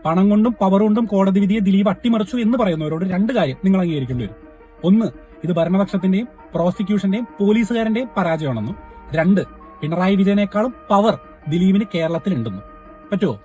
പണം കൊണ്ടും പവർ കൊണ്ടും കോടതി വിധിയെ ദിലീപ് അട്ടിമറിച്ചു എന്ന് പറയുന്നവരോട് രണ്ട് കാര്യം നിങ്ങൾ അംഗീകരിക്കേണ്ടി വരും. ഒന്ന്, ഇത് ഭരണപക്ഷത്തിന്റെയും പ്രോസിക്യൂഷന്റെയും പോലീസുകാരന്റെയും പരാജയമാണെന്നും. രണ്ട്, പിണറായി വിജയനേക്കാളും പവർ ദിലീപിന് കേരളത്തിലുണ്ടെന്നും. പറ്റുമോ?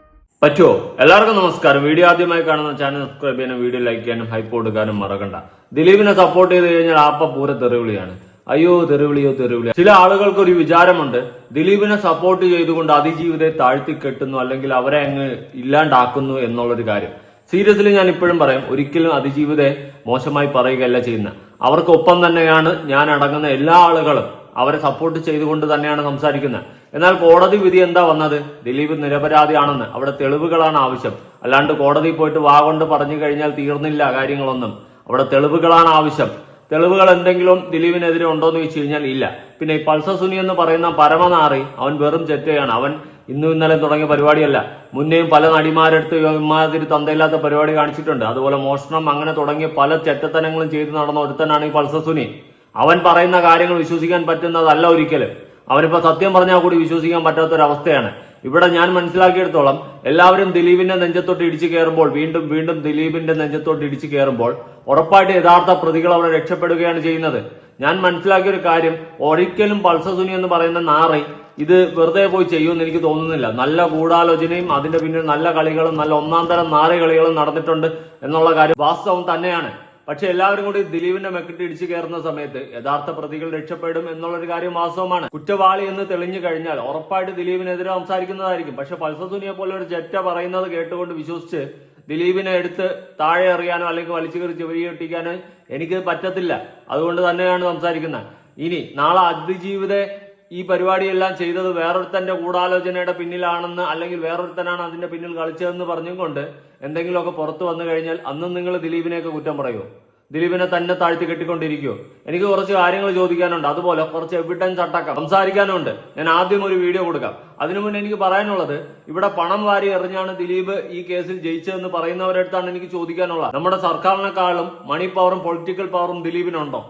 എല്ലാവർക്കും നമസ്കാരം. വീഡിയോ ആദ്യമായി കാണുന്ന ചാനൽ സബ്സ്ക്രൈബ് ചെയ്യാനും വീഡിയോ ലൈക്ക് ചെയ്യാനും ഹൈപ്പ് കൊടുക്കാനും മറക്കണ്ട. ദിലീപിനെ സപ്പോർട്ട് ചെയ്ത് കഴിഞ്ഞാൽ ആപ്പ പൂര തെറിവിളിയാണ്. അയ്യോ തെറിവിളിയോ തെറിവിളി. ചില ആളുകൾക്ക് ഒരു വിചാരമുണ്ട്, ദിലീപിനെ സപ്പോർട്ട് ചെയ്തുകൊണ്ട് അതിജീവിതയെ താഴ്ത്തിക്കെട്ടുന്നു അല്ലെങ്കിൽ അവരെ അങ്ങ് ഇല്ലാണ്ടാക്കുന്നു എന്നുള്ളൊരു കാര്യം. സീരിയസ്ലി ഞാൻ ഇപ്പോഴും പറയാം, ഒരിക്കലും അതിജീവിതയെ മോശമായി പറയുകയല്ല ചെയ്യുന്നത്. അവർക്കൊപ്പം തന്നെയാണ് ഞാൻ അടങ്ങുന്ന എല്ലാ ആളുകളും. അവരെ സപ്പോർട്ട് ചെയ്തുകൊണ്ട് തന്നെയാണ് സംസാരിക്കുന്നത്. എന്നാൽ കോടതി വിധി എന്താ വന്നത്? ദിലീപ് നിരപരാധിയാണെന്ന്. അവിടെ തെളിവുകളാണ് ആവശ്യം. അല്ലാണ്ട് കോടതി പോയിട്ട് വാ കൊണ്ട് പറഞ്ഞു കഴിഞ്ഞാൽ തീർന്നില്ല കാര്യങ്ങളൊന്നും. അവിടെ തെളിവുകളാണ് ആവശ്യം. തെളിവുകൾ എന്തെങ്കിലും ദിലീപിനെതിരെ ഉണ്ടോ എന്ന് ചോദിച്ചു കഴിഞ്ഞാൽ ഇല്ല. പിന്നെ ഈ പൾസർ സുനി എന്ന് പറയുന്ന പരമനാറി, അവൻ വെറും ചെറ്റയാണ്. അവൻ ഇന്നും ഇന്നലെ തുടങ്ങിയ പരിപാടിയല്ല. മുന്നേയും പല നടിമാരെടുത്ത് ഇമാതിരി തന്തയില്ലാത്ത പരിപാടി കാണിച്ചിട്ടുണ്ട്. അതുപോലെ മോഷണം, അങ്ങനെ തുടങ്ങിയ പല ചെറ്റത്തനങ്ങളും ചെയ്ത് നടന്ന ഒരുത്തനാണ് ഈ പൾസർ സുനി. അവൻ പറയുന്ന കാര്യങ്ങൾ വിശ്വസിക്കാൻ പറ്റുന്നതല്ല ഒരിക്കലും. അവനിപ്പോ സത്യം പറഞ്ഞാൽ കൂടി വിശ്വസിക്കാൻ പറ്റാത്തൊരവസ്ഥയാണ്. ഇവിടെ ഞാൻ മനസ്സിലാക്കിയെടുത്തോളം എല്ലാവരും ദിലീപിന്റെ നെഞ്ചത്തോട്ട് ഇടിച്ചു കയറുമ്പോൾ, വീണ്ടും വീണ്ടും ദിലീപിന്റെ നെഞ്ചത്തോട്ട് ഇടിച്ചു കയറുമ്പോൾ ഉറപ്പായിട്ട് യഥാർത്ഥ പ്രതികൾ അവിടെ രക്ഷപ്പെടുകയാണ് ചെയ്യുന്നത്. ഞാൻ മനസ്സിലാക്കിയ ഒരു കാര്യം, ഒരിക്കലും പൾസർ സുനി എന്ന് പറയുന്ന നാറി ഇത് വെറുതെ പോയി ചെയ്യുമെന്ന് എനിക്ക് തോന്നുന്നില്ല. നല്ല ഗൂഢാലോചനയും അതിന്റെ പിന്നിൽ നല്ല കളികളും നല്ല ഒന്നാം തരം നാറി കളികളും നടന്നിട്ടുണ്ട് എന്നുള്ള കാര്യം വാസ്തവം തന്നെയാണ്. പക്ഷെ എല്ലാവരും കൂടി ദിലീപിന്റെ മെക്കിട്ട് ഇടിച്ചു കയറുന്ന സമയത്ത് യഥാർത്ഥ പ്രതികൾ രക്ഷപ്പെടും എന്നുള്ളൊരു കാര്യം വാസ്തവമാണ്. കുറ്റവാളി എന്ന് തെളിഞ്ഞു കഴിഞ്ഞാൽ ഉറപ്പായിട്ട് ദിലീപിനെതിരെ സംസാരിക്കുന്നതായിരിക്കും. പക്ഷെ പൾസർ സുനിയെ പോലെ ഒരു ചെറ്റ പറയുന്നത് കേട്ടുകൊണ്ട് വിശ്വസിച്ച് ദിലീപിനെ എടുത്ത് താഴെ എറിയാനോ അല്ലെങ്കിൽ വലിച്ചു കയറി ചെവിരി കെട്ടിക്കാനോ എനിക്ക് പറ്റത്തില്ല. അതുകൊണ്ട് തന്നെയാണ് സംസാരിക്കുന്നത്. ഇനി നാളെ അതിജീവിത ഈ പരിപാടിയെല്ലാം ചെയ്തത് വേറൊരുത്തന്റെ ഗൂഢാലോചനയുടെ പിന്നിലാണെന്ന്, അല്ലെങ്കിൽ വേറൊരുത്തനാണ് അതിന്റെ പിന്നിൽ കളിച്ചതെന്ന് പറഞ്ഞും കൊണ്ട് എന്തെങ്കിലുമൊക്കെ പുറത്തു വന്നു കഴിഞ്ഞാൽ അന്നും നിങ്ങൾ ദിലീപിനെയൊക്കെ കുറ്റം പറയുമോ? ദിലീപിനെ തന്നെ താഴ്ത്തി കെട്ടിക്കൊണ്ടിരിക്കുമോ? എനിക്ക് കുറച്ച് കാര്യങ്ങൾ ചോദിക്കാനുണ്ട്. അതുപോലെ കുറച്ച് എവിഡൻസ് അടക്കം സംസാരിക്കാനുണ്ട്. ഞാൻ ആദ്യം ഒരു വീഡിയോ കൊടുക്കാം. അതിനു മുന്നേ എനിക്ക് പറയാനുള്ളത്, ഇവിടെ പണം വാരി എറിഞ്ഞാണ് ദിലീപ് ഈ കേസിൽ ജയിച്ചതെന്ന് പറയുന്നവരടുത്താണ് എനിക്ക് ചോദിക്കാനുള്ളത്. നമ്മുടെ സർക്കാരിനെക്കാളും മണി പവറും പൊളിറ്റിക്കൽ പവറും ദിലീപിനുണ്ടോ?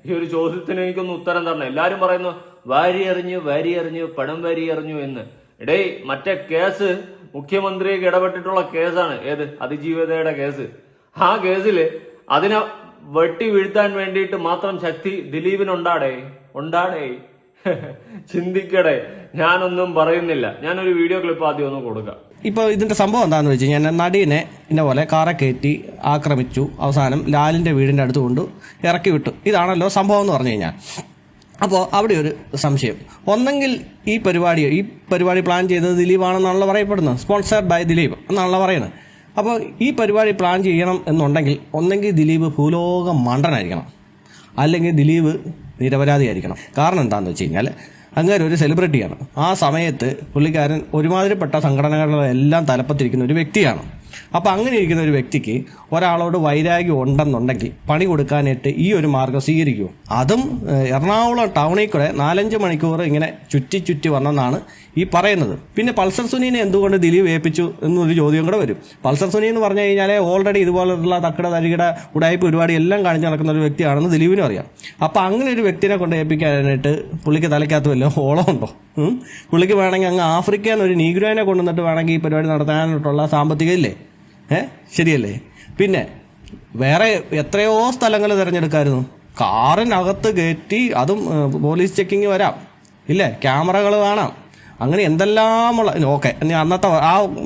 ഈ ഒരു ചോദ്യത്തിന് എനിക്കൊന്ന് ഉത്തരം തരണം. എല്ലാരും പറയുന്നു വാരി എറിഞ്ഞു പണം വാരി എറിഞ്ഞു എന്ന്. ഇടേ, മറ്റേ കേസ് മുഖ്യമന്ത്രിക്ക് ഇടപെട്ടിട്ടുള്ള കേസാണ്. ഏത്? അതിജീവിതയുടെ കേസ്. ആ കേസില് അതിനെ വെട്ടി വീഴ്ത്താൻ വേണ്ടിയിട്ട് മാത്രം ശക്തി ദിലീപിനുണ്ടാടേ. ചിന്തിക്കടേ. ഞാനൊന്നും പറയുന്നില്ല. ഞാനൊരു വീഡിയോ ക്ലിപ്പ് ആദ്യം ഒന്ന് കൊടുക്കാം. ഇപ്പോൾ ഇതിന്റെ സംഭവം എന്താണെന്ന് വെച്ച് കഴിഞ്ഞാൽ, നടീനെ ഇന്ന പോലെ കാറെ കയറ്റി ആക്രമിച്ചു, അവസാനം ലാലിന്റെ വീടിന്റെ അടുത്ത് കൊണ്ട് ഇറക്കി വിട്ടു. ഇതാണല്ലോ സംഭവം എന്ന് പറഞ്ഞു കഴിഞ്ഞാൽ. അപ്പോൾ അവിടെ ഒരു സംശയം, ഒന്നെങ്കിൽ ഈ പരിപാടി പ്ലാൻ ചെയ്തത് ദിലീപാണെന്നാണല്ലോ പറയപ്പെടുന്നത്. സ്പോൺസർഡ് ബൈ ദിലീപ് എന്നാണല്ലോ പറയുന്നത്. അപ്പോൾ ഈ പരിപാടി പ്ലാൻ ചെയ്യണം എന്നുണ്ടെങ്കിൽ ഒന്നെങ്കിൽ ദിലീപ് ഭൂലോകം മണ്ടനായിരിക്കണം, അല്ലെങ്കിൽ ദിലീപ് നിരപരാധിയായിരിക്കണം. കാരണം എന്താണെന്ന് വെച്ച് കഴിഞ്ഞാൽ, അങ്ങനെ ഒരു സെലിബ്രിറ്റിയാണ്. ആ സമയത്ത് പുള്ളിക്കാരൻ ഒരുമാതിരിപ്പെട്ട സംഘടനകളെല്ലാം തലപ്പത്തിരിക്കുന്ന ഒരു വ്യക്തിയാണ്. അപ്പോൾ അങ്ങനെ ഇരിക്കുന്ന ഒരു വ്യക്തിക്ക് ഒരാളോട് വൈരാഗ്യം ഉണ്ടെന്നുണ്ടെങ്കിൽ പണി കൊടുക്കാനായിട്ട് ഈ ഒരു മാർഗം സ്വീകരിക്കുമോ? അതും എറണാകുളം ടൗണിൽ കൂടെ 4-5 മണിക്കൂർ ഇങ്ങനെ ചുറ്റി വന്നെന്നാണ് ഈ പറയുന്നത്. പിന്നെ പൾസർ സുനീനെ എന്തുകൊണ്ട് ദിലീപ് ഏൽപ്പിച്ചു എന്നൊരു ചോദ്യം കൂടെ വരും. പൾസർ സുനി എന്ന് പറഞ്ഞു കഴിഞ്ഞാൽ ഓൾറെഡി ഇതുപോലുള്ള തക്കട തരികിട ഉടായ്പ പരിപാടി എല്ലാം കാണിച്ച് നടക്കുന്ന ഒരു വ്യക്തിയാണെന്ന് ദിലീപിനും അറിയാം. അപ്പോൾ അങ്ങനെ ഒരു വ്യക്തിനെ കൊണ്ട് ഏൽപ്പിക്കാനായിട്ട് പുള്ളിക്ക് തലയ്ക്കകത്ത് വല്ല ഓളമുണ്ടോ? പുള്ളിക്ക് വേണമെങ്കിൽ അങ്ങ് ആഫ്രിക്കയിൽ നിന്ന് ഒരു നീഗ്രോയിനെ കൊണ്ടുവന്നിട്ട് വേണമെങ്കിൽ ഈ പരിപാടി നടത്താനായിട്ടുള്ള സാമ്പത്തികം ഇല്ലേ? ശരിയല്ലേ? പിന്നെ വേറെ എത്രയോ സ്ഥലങ്ങൾ തിരഞ്ഞെടുക്കായിരുന്നു. കാറിനകത്ത് കയറ്റി, അതും പോലീസ് ചെക്കിങ് വരാം, ഇല്ലേ? ക്യാമറകൾ കാണാം, അങ്ങനെ എന്തെല്ലാമുള്ള. ഓക്കെ, അന്നത്തെ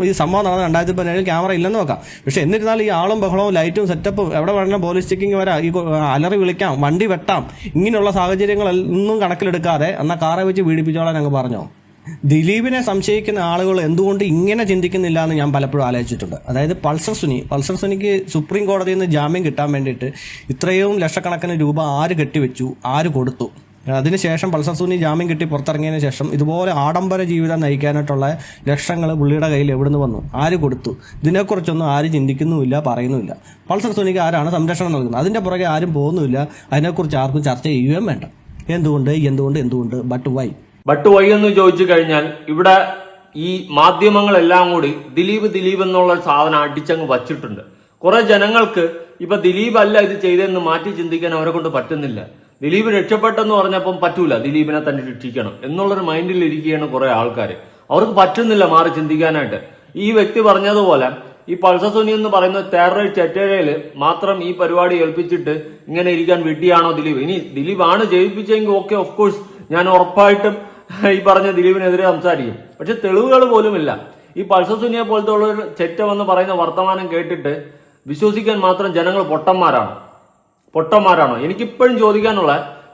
ഈ സംഭവം നടന്ന 2017 ക്യാമറ ഇല്ലെന്ന് നോക്കാം. പക്ഷെ എന്നിരുന്നാലും ഈ ആളും ബഹളവും ലൈറ്റും സെറ്റപ്പും എവിടെ വേണമെങ്കിലും പോലീസ് ചെക്കിങ് വരാം, ഈ അലറി വിളിക്കാം, വണ്ടി വെട്ടാം. ഇങ്ങനെയുള്ള സാഹചര്യങ്ങളൊന്നും കണക്കിലെടുക്കാതെ എന്നാൽ കാറെ വെച്ച് പീഡിപ്പിച്ചോളാൻ അങ്ങ് പറഞ്ഞോ? ദിലീപിനെ സംശയിക്കുന്ന ആളുകൾ എന്തുകൊണ്ട് ഇങ്ങനെ ചിന്തിക്കുന്നില്ല എന്ന് ഞാൻ പലപ്പോഴും ആലോചിച്ചിട്ടുണ്ട്. അതായത് പൾസർ സുനിക്ക് സുപ്രീം കോടതിയിൽ നിന്ന് ജാമ്യം കിട്ടാൻ വേണ്ടിയിട്ട് ഇത്രയും ലക്ഷക്കണക്കിന് രൂപ ആര് കെട്ടിവെച്ചു, ആര് കൊടുത്തു? അതിനുശേഷം പൾസർ സുനി ജാമ്യം കിട്ടി പുറത്തിറങ്ങിയതിന് ശേഷം ഇതുപോലെ ആഡംബര ജീവിതം നയിക്കാനായിട്ടുള്ള ലക്ഷങ്ങൾ പുള്ളിയുടെ കയ്യിൽ എവിടുന്ന് വന്നു, ആര് കൊടുത്തു? ഇതിനെക്കുറിച്ചൊന്നും ആരും ചിന്തിക്കുന്നുമില്ല, പറയുന്നുമില്ല. പൾസർ സുനിക്ക് ആരാണ് സംരക്ഷണം നൽകുന്നത്? അതിൻ്റെ പുറകെ ആരും പോകുന്നുമില്ല. അതിനെക്കുറിച്ച് ആർക്കും ചർച്ച ചെയ്യുകയും വേണ്ട. എന്തുകൊണ്ട് ബട്ട് വൈ എന്ന് ചോദിച്ചു കഴിഞ്ഞാൽ, ഇവിടെ ഈ മാധ്യമങ്ങളെല്ലാം കൂടി ദിലീപ് എന്നുള്ള സാധനം അടിച്ചങ്ങ് വച്ചിട്ടുണ്ട്. കുറെ ജനങ്ങൾക്ക് ഇപ്പൊ ദിലീപ് അല്ല ഇത് ചെയ്തതെന്ന് മാറ്റി ചിന്തിക്കാൻ അവരെ കൊണ്ട് പറ്റുന്നില്ല. ദിലീപ് രക്ഷപ്പെട്ടെന്ന് പറഞ്ഞപ്പം പറ്റൂല, ദിലീപിനെ തന്നെ രക്ഷിക്കണം എന്നുള്ളൊരു മൈൻഡിൽ ഇരിക്കുകയാണ് കുറെ ആൾക്കാർ. അവർക്ക് പറ്റുന്നില്ല മാറി ചിന്തിക്കാനായിട്ട്. ഈ വ്യക്തി പറഞ്ഞതുപോലെ ഈ പൾസർ സുനി എന്ന് പറയുന്ന ടെററിസ്റ്റ് ചെറ്റേഴയില് മാത്രം ഈ പരിപാടി ഏൽപ്പിച്ചിട്ട് ഇങ്ങനെ ഇരിക്കാൻ വിട്ടിയാണോ ദിലീപ്? ഇനി ദിലീപ് ആണ് ജയിപ്പിച്ചെങ്കിൽ ഓക്കെ, ഓഫ് കോഴ്സ് ഞാൻ ഉറപ്പായിട്ടും ഈ പറഞ്ഞ ദിലീപിനെതിരെ സംസാരിക്കും. പക്ഷെ തെളിവുകൾ പോലുമില്ല. ഈ പൾസർ സുനിയെ പോലത്തെ ഉള്ള ഒരു ചെറ്റ വന്ന് പറയുന്ന വർത്തമാനം കേട്ടിട്ട് വിശ്വസിക്കാൻ മാത്രം ജനങ്ങൾ പൊട്ടന്മാരാണോ? എനിക്കിപ്പോഴും ചോദിക്കാനുള്ള,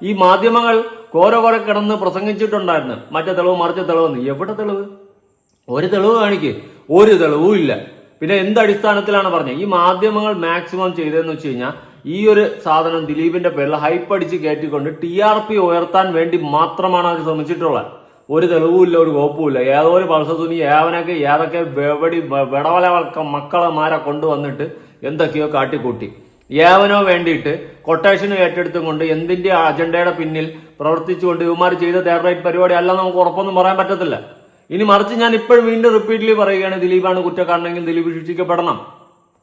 ഈ മാധ്യമങ്ങൾ കോരെ കിടന്ന് പ്രസംഗിച്ചിട്ടുണ്ടായിരുന്നു മറ്റേ തെളിവ് മറിച്ച തെളിവെന്ന്. എവിടെ തെളിവ്? ഒരു തെളിവ് കാണിക്ക്. ഒരു തെളിവും ഇല്ല. പിന്നെ എന്ത് അടിസ്ഥാനത്തിലാണ് പറഞ്ഞത്? ഈ മാധ്യമങ്ങൾ മാക്സിമം ചെയ്തതെന്ന് വെച്ച് കഴിഞ്ഞാൽ ഈ ഒരു സാധനം ദിലീപിന്റെ പേരിൽ ഹൈപ്പ് അടിച്ച് കയറ്റിക്കൊണ്ട് TRP ഉയർത്താൻ വേണ്ടി മാത്രമാണ് അവർ ശ്രമിച്ചിട്ടുള്ളത്. ഒരു തെളിവുമില്ല, ഒരു കോപ്പുമില്ല. ഏതോ ഒരു പൾസർ സുനി ഏതൊക്കെ വെടവല മക്കളമാരെ കൊണ്ടുവന്നിട്ട് എന്തൊക്കെയോ കാട്ടിക്കൂട്ടി. ഏവനോ വേണ്ടിയിട്ട് കൊട്ടേഷന് ഏറ്റെടുത്തും കൊണ്ട് എന്തിന്റെ അജണ്ടയുടെ പിന്നിൽ പ്രവർത്തിച്ചുകൊണ്ട് ഇവന്മാർ ചെയ്ത ടെററൈറ്റ് പരിപാടി അല്ല നമുക്ക് ഉറപ്പൊന്നും പറയാൻ പറ്റത്തില്ല. ഇനി മറിച്ച് ഞാൻ ഇപ്പോഴും വീണ്ടും റിപ്പീറ്റ്ലി പറയുകയാണ്, ദിലീപാണ് കുറ്റക്കാരനെങ്കിൽ ദിലീപ് ശിക്ഷിക്കപ്പെടണം.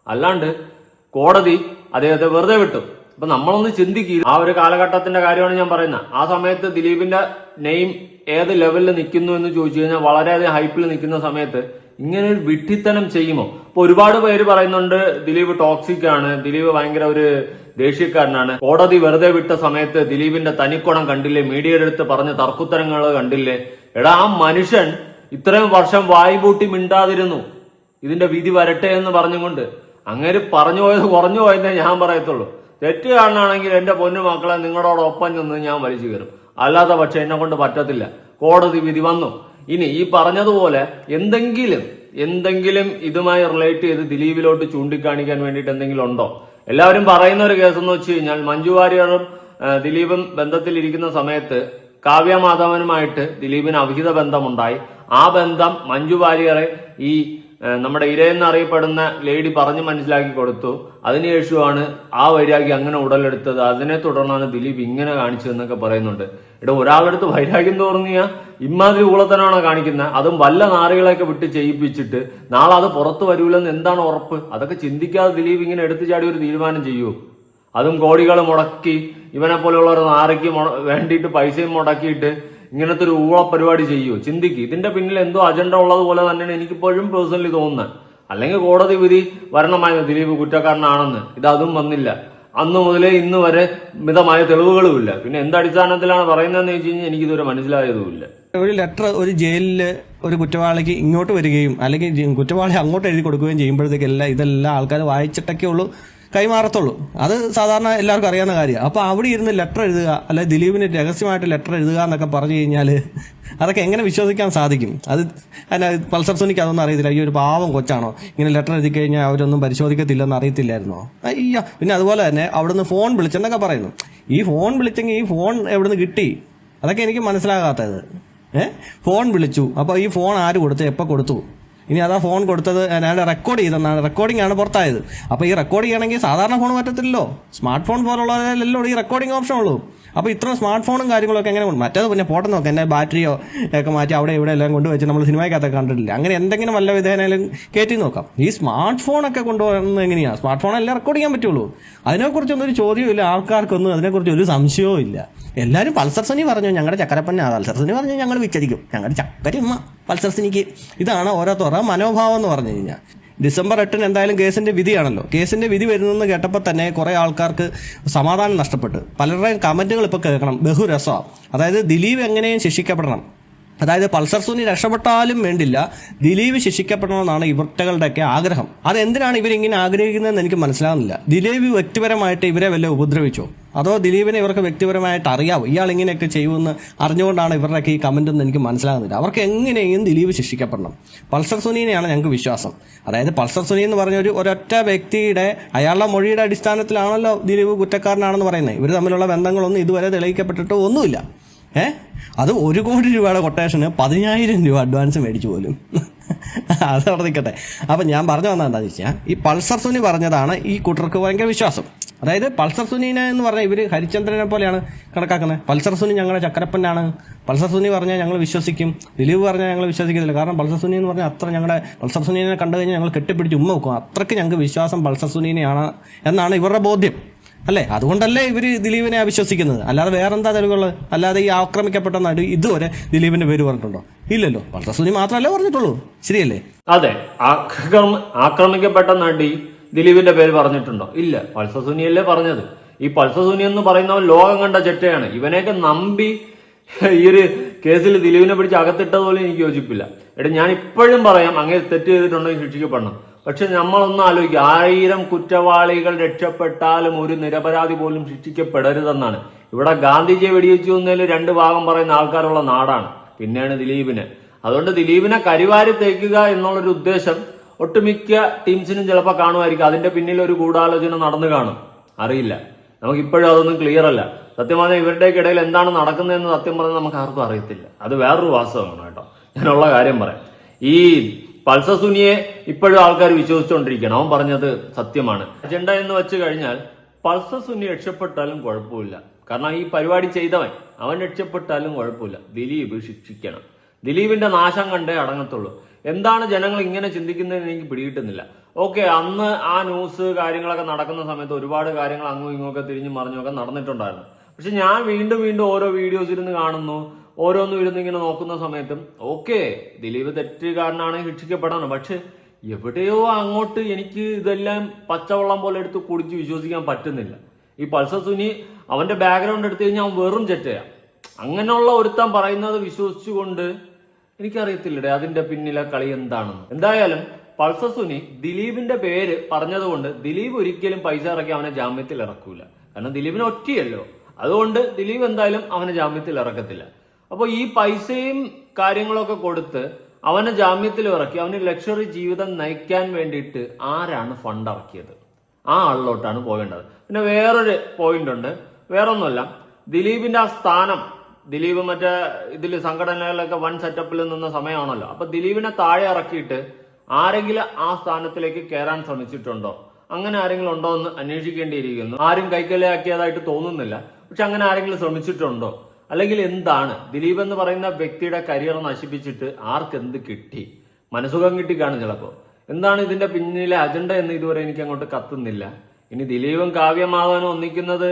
അല്ലാണ്ട് കോടതി അദ്ദേഹത്തെ വെറുതെ വിട്ടു. അപ്പൊ നമ്മളൊന്ന് ചിന്തിക്കുക. ആ ഒരു കാലഘട്ടത്തിന്റെ കാര്യമാണ് ഞാൻ പറയുന്നത്. ആ സമയത്ത് ദിലീപിന്റെ നെയിം ഏത് ലെവലിൽ നിൽക്കുന്നു എന്ന് ചോദിച്ചു കഴിഞ്ഞാൽ വളരെയധികം ഹൈപ്പിൽ നിൽക്കുന്ന സമയത്ത് ഇങ്ങനെ ഒരു വിഡ്ഢിത്തനം ചെയ്യുമോ? ഇപ്പൊ ഒരുപാട് പേര് പറയുന്നുണ്ട് ദിലീപ് ടോക്സിക് ആണ്, ദിലീപ് ഭയങ്കര ഒരു ദേഷ്യക്കാരനാണ്. കോടതി വെറുതെ വിട്ട സമയത്ത് ദിലീപിന്റെ തനിക്കുണം കണ്ടില്ലേ, മീഡിയയുടെ അടുത്ത് പറഞ്ഞ തർക്കുത്തരങ്ങൾ കണ്ടില്ലേ? എടാ, ആ മനുഷ്യൻ ഇത്രയും വർഷം വായ്പൂട്ടി മിണ്ടാതിരുന്നു, ഇതിന്റെ വിധി വരട്ടെ എന്ന് പറഞ്ഞുകൊണ്ട്. അങ്ങനെ പറഞ്ഞു പോയതേ ഞാൻ പറയത്തുള്ളൂ. തെറ്റ് കാണാണെങ്കിൽ എന്റെ പൊന്നു മക്കളെ നിങ്ങളോടൊപ്പം നിന്ന് ഞാൻ വലിച്ചു കയറും. അല്ലാതെ പക്ഷെ എന്നെ കൊണ്ട് പറ്റത്തില്ല. കോടതി വിധി വന്നു. ഇനി ഈ പറഞ്ഞതുപോലെ എന്തെങ്കിലും ഇതുമായി റിലേറ്റ് ചെയ്ത് ദിലീപിലോട്ട് ചൂണ്ടിക്കാണിക്കാൻ വേണ്ടിയിട്ട് എന്തെങ്കിലും ഉണ്ടോ? എല്ലാവരും പറയുന്ന ഒരു കേസെന്ന് വെച്ച് കഴിഞ്ഞാൽ മഞ്ജു വാര്യറും ദിലീപും ബന്ധത്തിലിരിക്കുന്ന സമയത്ത് കാവ്യ മാധവനുമായിട്ട് ദിലീപിന് അവിഹിത ബന്ധമുണ്ടായി. ആ ബന്ധം മഞ്ജു വാര്യറെ ഈ നമ്മുടെ ഇരയെന്നറിയപ്പെടുന്ന ലേഡി പറഞ്ഞ് മനസ്സിലാക്കി കൊടുത്തു. അതിനുശേഷമാണ് ആ വൈരാഗ്യം അങ്ങനെ ഉടലെടുത്തത്. അതിനെ തുടർന്നാണ് ദിലീപ് ഇങ്ങനെ കാണിച്ചതെന്നൊക്കെ പറയുന്നുണ്ട്. ഒരാളടുത്ത് വൈരാഗ്യം തോന്നിയ ഇമാതിരി ഊളത്തനാണോ കാണിക്കുന്നത്? അതും വല്ല നാറികളെയൊക്കെ വിട്ട് ചെയ്യിപ്പിച്ചിട്ട് നാളെ അത് പുറത്തു വരൂലെന്ന് എന്താണ് ഉറപ്പ്? അതൊക്കെ ചിന്തിക്കാതെ ദിലീപ് ഇങ്ങനെ എടുത്തു ചാടി ഒരു തീരുമാനം ചെയ്യൂ? അതും കോടികൾ മുടക്കി ഇവനെ പോലെയുള്ള ഒരു നാറിക്ക് വേണ്ടിയിട്ട് പൈസയും മുടക്കിയിട്ട് ഇങ്ങനത്തെ ഒരു ഊള പരിപാടി ചെയ്യൂ? ചിന്തിക്ക്. ഇതിന്റെ പിന്നിൽ എന്തോ അജണ്ട ഉള്ളതുപോലെ തന്നെയാണ് എനിക്കിപ്പോഴും പേഴ്സണലി തോന്നുന്നത്. അല്ലെങ്കിൽ കോടതി വിധി വരണമായിരുന്നു ദിലീപ് കുറ്റക്കാരനാണെന്ന്. ഇതും വന്നില്ല. അന്ന് മുതലേ ഇന്ന് വരെ മിതമായ തെളിവുകളുമില്ല. പിന്നെ എന്തടിസ്ഥാനത്തിലാണ് പറയുന്നതെന്ന് ചോദിച്ചു കഴിഞ്ഞാൽ എനിക്കിതുവരെ മനസ്സിലായതുമില്ല. ഒരു ലെറ്റർ ഒരു ജയിലില് ഒരു കുറ്റവാളിക്ക് ഇങ്ങോട്ട് വരികയും അല്ലെങ്കിൽ കുറ്റവാളി അങ്ങോട്ട് എഴുതി കൊടുക്കുകയും ചെയ്യുമ്പോഴത്തേക്കെല്ലാം ഇതെല്ലാം ആൾക്കാർ വായിച്ചിട്ടൊക്കെ ഉള്ളൂ കൈമാറത്തുള്ളൂ. അത് സാധാരണ എല്ലാവർക്കും അറിയാവുന്ന കാര്യമാണ്. അപ്പോൾ അവിടെ ഇരുന്ന് ലെറ്റർ എഴുതുക, അല്ലെങ്കിൽ ദിലീപിന് രഹസ്യമായിട്ട് ലെറ്റർ എഴുതുക എന്നൊക്കെ പറഞ്ഞു കഴിഞ്ഞാൽ അതൊക്കെ എങ്ങനെ വിശ്വസിക്കാൻ സാധിക്കും? അത് പൾസർ സുനിക്ക് അതൊന്നും അറിയത്തില്ല. ഈ ഒരു പാവം കൊച്ചാണോ ഇങ്ങനെ ലെറ്റർ എഴുതി കഴിഞ്ഞാൽ അവരൊന്നും പരിശോധിക്കത്തില്ലെന്ന് അറിയത്തില്ലായിരുന്നോ? അയ്യോ. പിന്നെ അതുപോലെ തന്നെ അവിടുന്ന് ഫോൺ വിളിച്ചെന്നൊക്കെ പറയുന്നു. ഈ ഫോൺ വിളിച്ചെങ്കിൽ ഈ ഫോൺ എവിടുന്ന് കിട്ടി? അതൊക്കെ എനിക്ക് മനസ്സിലാകാത്തത്. ഫോൺ വിളിച്ചു, അപ്പോൾ ഈ ഫോൺ ആര് കൊടുത്തു, എപ്പോൾ കൊടുത്തു? ഇനി അതാ ഫോൺ കൊടുത്തത് ഞാൻ റെക്കോർഡ് ചെയ്തെന്നാണ്, റെക്കോർഡിംഗ് ആണ് പുറത്തായത്. അപ്പോൾ ഈ റെക്കോർഡ് ചെയ്യണമെങ്കിൽ സാധാരണ ഫോൺ പറ്റത്തില്ലല്ലോ. സ്മാർട്ട് ഫോൺ പോലുള്ളതിലല്ലോ ഈ റെക്കോർഡിംഗ് ഓപ്ഷൻ ഉള്ളൂ. അപ്പോൾ ഇത്രയും സ്മാർട്ട് ഫോണും കാര്യങ്ങളൊക്കെ എങ്ങനെ കൊണ്ട് മറ്റേത് പിന്നെ പോട്ടെ നോക്കാം, എന്നെ ബാറ്ററിയോ ഒക്കെ മാറ്റി അവിടെ ഇവിടെ എല്ലാം കൊണ്ടുവച്ച് നമ്മൾ സിനിമയ്ക്കകത്തൊക്കെ കണ്ടിട്ടില്ല. അങ്ങനെ എന്തെങ്കിലും വല്ല വിധേനയിലും കയറ്റി നോക്കാം. ഈ സ്മാർട്ട് ഫോണൊക്കെ കൊണ്ടുപോകുന്നത് എങ്ങനെയാണ്? സ്മാർട്ട് ഫോണെല്ലാം റെക്കോർഡ് ചെയ്യാൻ പറ്റുള്ളൂ. അതിനെക്കുറിച്ചൊന്നും ഒരു ചോദ്യമില്ല, ആൾക്കാർക്കൊന്നും അതിനെക്കുറിച്ച് ഒരു സംശയവും ഇല്ല. എല്ലാവരും പൾസർ സുനി പറഞ്ഞു ഞങ്ങളുടെ ചക്കരപ്പന്ന, പൾസർ സുനി പറഞ്ഞു ഞങ്ങൾ വിച്ചരിക്കും, ഞങ്ങളുടെ ചക്കരമ്മ പൾസർ സുനിക്ക്. ഇതാണ് ഓരോരുത്തരുടെ മനോഭാവം എന്ന് പറഞ്ഞു കഴിഞ്ഞാൽ. ഡിസംബർ 8 എന്തായാലും കേസിന്റെ വിധിയാണല്ലോ. കേസിന്റെ വിധി വരുന്നെന്ന് കേട്ടപ്പോൾ തന്നെ കുറേ ആൾക്കാർക്ക് സമാധാനം നഷ്ടപ്പെട്ടു. പലരുടെയും കമന്റുകൾ ഇപ്പോൾ കേൾക്കണം, ബഹുരസമാണ്. അതായത് ദിലീപ് എങ്ങനെയും ശിക്ഷിക്കപ്പെടണം, അതായത് പൾസർ സുനി രക്ഷപ്പെട്ടാലും വേണ്ടില്ല, ദിലീപ് ശിക്ഷിക്കപ്പെടണമെന്നാണ് ഇവരുടെയൊക്കെ ആഗ്രഹം. അതെന്തിനാണ് ഇവരിങ്ങനെ ആഗ്രഹിക്കുന്നതെന്ന് എനിക്ക് മനസ്സിലാകുന്നില്ല. ദിലീപ് വ്യക്തിപരമായിട്ട് ഇവരെ വല്ല ഉപദ്രവിച്ചോ, അതോ ദിലീപിനെ ഇവർക്ക് വ്യക്തിപരമായിട്ട് അറിയാവോ ഇയാൾ ഇങ്ങനെയൊക്കെ ചെയ്യുമെന്ന് അറിഞ്ഞുകൊണ്ടാണ് ഇവരുടെയൊക്കെ ഈ കമൻ്റെന്ന് എനിക്ക് മനസ്സിലാകുന്നില്ല. അവർക്ക് എങ്ങനെയും ദിലീപ് ശിക്ഷിക്കപ്പെടണം. പൾസർ സുനിനെയാണ് ഞങ്ങൾക്ക് വിശ്വാസം. അതായത് പൾസർ സുനി എന്ന് പറഞ്ഞ ഒരൊറ്റ വ്യക്തിയുടെ അയാളുടെ മൊഴിയുടെ അടിസ്ഥാനത്തിലാണല്ലോ ദിലീപ് കുറ്റക്കാരനാണെന്ന് പറയുന്നത്. ഇവർ തമ്മിലുള്ള ബന്ധങ്ങളൊന്നും ഇതുവരെ തെളിയിക്കപ്പെട്ടിട്ടോ ഒന്നുമില്ല. അത് 1 കോടി രൂപയുടെ കൊട്ടേഷന് 10,000 രൂപ അഡ്വാൻസ് മേടിച്ചു പോലും. അത് അവിടെ നിൽക്കട്ടെ. അപ്പം ഞാൻ പറഞ്ഞു വന്നത് എന്താണെന്ന് വെച്ചാൽ, ഈ പൾസർ സുനി പറഞ്ഞതാണ് ഈ കൂട്ടർക്ക് ഭയങ്കര വിശ്വാസം. അതായത് പൾസർ സുനിനെ എന്ന് പറഞ്ഞാൽ ഇവർ ഹരിചന്ദ്രനെ പോലെയാണ് കണക്കാക്കുന്നത്. പൾസർ സുനി ഞങ്ങളുടെ ചക്കരപ്പനാണ്, പൾസർ സുനി പറഞ്ഞാൽ ഞങ്ങൾ വിശ്വസിക്കും, ദിലീപ് പറഞ്ഞാൽ ഞങ്ങൾ വിശ്വസിക്കത്തില്ല. കാരണം പൾസർ സുനി എന്ന് പറഞ്ഞാൽ അത്ര ഞങ്ങളുടെ പൾസർ സുനിനെ കണ്ടു കഴിഞ്ഞാൽ ഞങ്ങൾ കെട്ടിപ്പിടിച്ച് ഉമ്മ വെക്കും. അത്രയ്ക്ക് ഞങ്ങൾക്ക് വിശ്വാസം പൾസർ സുനിനെയാണ് എന്നാണ് ഇവരുടെ ബോധ്യം. അല്ലേ? അതുകൊണ്ടല്ലേ ഇവർ ദിലീപിനെ അവിശ്വസിക്കുന്നത്. അല്ലാതെ വേറെന്താ തെളിവുള്ളത്? അല്ലാതെ ഈ ആക്രമിക്കപ്പെട്ട നടി ഇതുവരെ ദിലീപിന്റെ പേര് പറഞ്ഞിട്ടുണ്ടോ? ഇല്ലല്ലോ. പൾസർ സുനി മാത്രമല്ലേ പറഞ്ഞിട്ടുള്ളൂ, ശരിയല്ലേ? അതെ, ആക്രമിക്കപ്പെട്ട നടി ദിലീപിന്റെ പേര് പറഞ്ഞിട്ടുണ്ടോ? ഇല്ല, പൾസർ സുനിയല്ലേ പറഞ്ഞത്. ഈ പൾസർ സുനി എന്ന് പറയുന്നവൻ ലോകം കണ്ട ചെറ്റയാണ്. ഇവനെയൊക്കെ നമ്പി ഈ ഒരു കേസിൽ ദിലീപിനെ പിടിച്ച് അകത്തിട്ടതുപോലെ എനിക്ക് യോജിപ്പില്ല. ഞാൻ ഇപ്പോഴും പറയാം, അങ്ങനെ തെറ്റ് ചെയ്തിട്ടുണ്ടെങ്കിൽ ശിക്ഷിക്കപ്പെടണം. പക്ഷെ നമ്മളൊന്ന് ആലോചിക്കുക, 1000 കുറ്റവാളികൾ രക്ഷപ്പെട്ടാലും ഒരു നിരപരാധി പോലും ശിക്ഷിക്കപ്പെടരുതെന്നാണ്. ഇവിടെ ഗാന്ധിജിയെ വെടിവെച്ചു എന്നതിൽ 2 ഭാഗം പറയുന്ന ആൾക്കാരുള്ള നാടാണ്. പിന്നെയാണ് ദിലീപിന്. അതുകൊണ്ട് ദിലീപിനെ കരിവാരി തേക്കുക എന്നുള്ളൊരു ഉദ്ദേശം ഒട്ടുമിക്ക ടീംസിനും ചിലപ്പോൾ കാണുമായിരിക്കും. അതിന്റെ പിന്നിൽ ഒരു ഗൂഢാലോചന നടന്നു കാണും, അറിയില്ല. നമുക്ക് ഇപ്പോഴും അതൊന്നും ക്ലിയർ അല്ല. സത്യം പറഞ്ഞാൽ ഇവരുടെയൊക്കെ ഇടയിൽ എന്താണ് നടക്കുന്നതെന്ന് സത്യം പറഞ്ഞാൽ നമുക്ക് ആർക്കും അറിയത്തില്ല. അത് വേറൊരു വാസ്തവമാണ് കേട്ടോ. ഞാനുള്ള കാര്യം പറയാം. ഈ പൾസർ സുനിയെ ഇപ്പോഴും ആൾക്കാർ വിശ്വസിച്ചുകൊണ്ടിരിക്കണം. അവൻ പറഞ്ഞത് സത്യമാണ്. അജണ്ട എന്ന് വെച്ച് കഴിഞ്ഞാൽ പൾസർ സുനി രക്ഷപ്പെട്ടാലും കുഴപ്പമില്ല. കാരണം ഈ പരിപാടി ചെയ്തവൻ അവൻ രക്ഷപ്പെട്ടാലും കുഴപ്പമില്ല. ദിലീപ് ശിക്ഷിക്കണം. ദിലീപിന്റെ നാശം കണ്ടേ അടങ്ങത്തുള്ളൂ. എന്താണ് ജനങ്ങൾ ഇങ്ങനെ ചിന്തിക്കുന്നതെന്ന് എനിക്ക് പിടികിട്ടുന്നില്ല. ഓക്കെ, അന്ന് ആ ന്യൂസ് കാര്യങ്ങളൊക്കെ നടക്കുന്ന സമയത്ത് ഒരുപാട് കാര്യങ്ങൾ അങ്ങും ഇങ്ങുമൊക്കെ തിരിഞ്ഞു മറിഞ്ഞൊക്കെ നടന്നിട്ടുണ്ടായിരുന്നു. പക്ഷെ ഞാൻ വീണ്ടും ഓരോ വീഡിയോസ് ഇരുന്ന് കാണുന്നു, ഓരോന്നും ഇരുന്ന് ഇങ്ങനെ നോക്കുന്ന സമയത്തും ഓക്കെ, ദിലീപ് തെറ്റുകാരനാണ്, ശിക്ഷിക്കപ്പെടാണ്. പക്ഷെ എവിടെയോ അങ്ങോട്ട് എനിക്ക് ഇതെല്ലാം പച്ചവെള്ളം പോലെ എടുത്ത് കുടിച്ച് വിശ്വസിക്കാൻ പറ്റുന്നില്ല. ഈ പൾസർ സുനി അവന്റെ ബാക്ക്ഗ്രൗണ്ട് എടുത്തു കഴിഞ്ഞാൽ അവൻ വെറും ചെറ്റയാ. അങ്ങനെയുള്ള ഒരുത്തൻ പറയുന്നത് വിശ്വസിച്ചുകൊണ്ട് എനിക്കറിയത്തില്ലടേ അതിന്റെ പിന്നിലെ കളി എന്താണെന്ന്. എന്തായാലും പൾസർ സുനി ദിലീപിന്റെ പേര് പറഞ്ഞതുകൊണ്ട് ദിലീപ് ഒരിക്കലും പൈസ ഇറക്കി അവനെ ജാമ്യത്തിൽ ഇറക്കൂല. കാരണം ദിലീപിന് ഒറ്റയല്ലോ. അതുകൊണ്ട് ദിലീപ് എന്തായാലും അവനെ ജാമ്യത്തിൽ ഇറക്കത്തില്ല. അപ്പോൾ ഈ പൈസയും കാര്യങ്ങളൊക്കെ കൊടുത്ത് അവനെ ജാമ്യത്തിൽ ഇറക്കി അവന് ലക്ഷറി ജീവിതം നയിക്കാൻ വേണ്ടിയിട്ട് ആരാണ് ഫണ്ട് ഇറക്കിയത്? ആ ആളിലോട്ടാണ് പോകേണ്ടത്. പിന്നെ വേറൊരു പോയിന്റ് ഉണ്ട്. വേറൊന്നുമല്ല, ദിലീപിന്റെ ആ സ്ഥാനം, ദിലീപ് മറ്റേ ഇതിൽ സംഘടനകളിലൊക്കെ വൻ സെറ്റപ്പിൽ നിന്ന സമയമാണല്ലോ. അപ്പൊ ദിലീപിനെ താഴെ ഇറക്കിയിട്ട് ആരെങ്കിലും ആ സ്ഥാനത്തിലേക്ക് കയറാൻ ശ്രമിച്ചിട്ടുണ്ടോ? അങ്ങനെ ആരെങ്കിലും ഉണ്ടോ എന്ന് അന്വേഷിക്കേണ്ടിയിരിക്കുന്നു. ആരും കൈക്കലാക്കിയതായിട്ട് തോന്നുന്നില്ല. പക്ഷെ അങ്ങനെ ആരെങ്കിലും ശ്രമിച്ചിട്ടുണ്ടോ? അല്ലെങ്കിൽ എന്താണ് ദിലീപ് എന്ന് പറയുന്ന വ്യക്തിയുടെ കരിയർ നശിപ്പിച്ചിട്ട് ആർക്കെന്ത് കിട്ടി? മനസുഖം കിട്ടിക്കാണും ചിലപ്പോ. എന്താണ് ഇതിന്റെ പിന്നിലെ അജണ്ട എന്ന് ഇതുവരെ എനിക്ക് അങ്ങോട്ട് കത്തുന്നില്ല. ഇനി ദിലീപും കാവ്യമാധവനും ഒന്നിക്കുന്നത്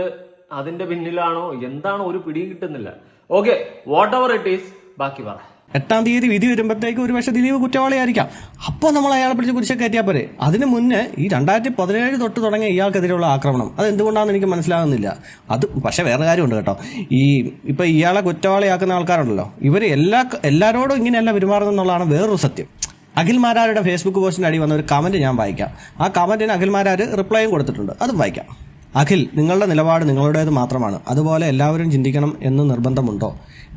അതിന്റെ പിന്നിലാണോ എന്താണോ ഒരു പിടിയും കിട്ടുന്നില്ല. Okay, what ever it is, ബാക്കി പറ. 8-ാം തീയതി വിധി വരുമ്പോഴത്തേക്ക് ഒരു പക്ഷേ ദിലീപ് കുറ്റവാളിയായിരിക്കാം. അപ്പോൾ നമ്മൾ അയാളെ പിടിച്ച് കുരിശ കയറ്റിയാൽ പോരെ. അതിന് മുന്നേ ഈ 2017 തൊട്ട് തുടങ്ങിയ ഇയാൾക്കെതിരെയുള്ള ആക്രമണം അത് എന്തുകൊണ്ടാണെന്ന് എനിക്ക് മനസ്സിലാകുന്നില്ല. അത് പക്ഷേ വേറെ കാര്യമുണ്ട് കേട്ടോ. ഇപ്പം ഇയാളെ കുറ്റവാളിയാക്കുന്ന ആൾക്കാരുണ്ടല്ലോ, ഇവർ എല്ലാവരോടും ഇങ്ങനെയല്ല പെരുമാറുന്നതെന്നുള്ളതാണ് വേറൊരു സത്യം. അഖിൽമാരാരുടെ ഫേസ്ബുക്ക് പോസ്റ്റിന് അടി വന്ന ഒരു കമൻറ്റ് ഞാൻ വായിക്കാം. ആ കമൻറ്റിന് അഖിൽമാരാർ റിപ്ലൈയും കൊടുത്തിട്ടുണ്ട്, അതും വായിക്കാം. അഖിൽ, നിങ്ങളുടെ നിലപാട് നിങ്ങളുടേത് മാത്രമാണ്. അതുപോലെ എല്ലാവരും ചിന്തിക്കണം എന്ന് നിർബന്ധമുണ്ടോ?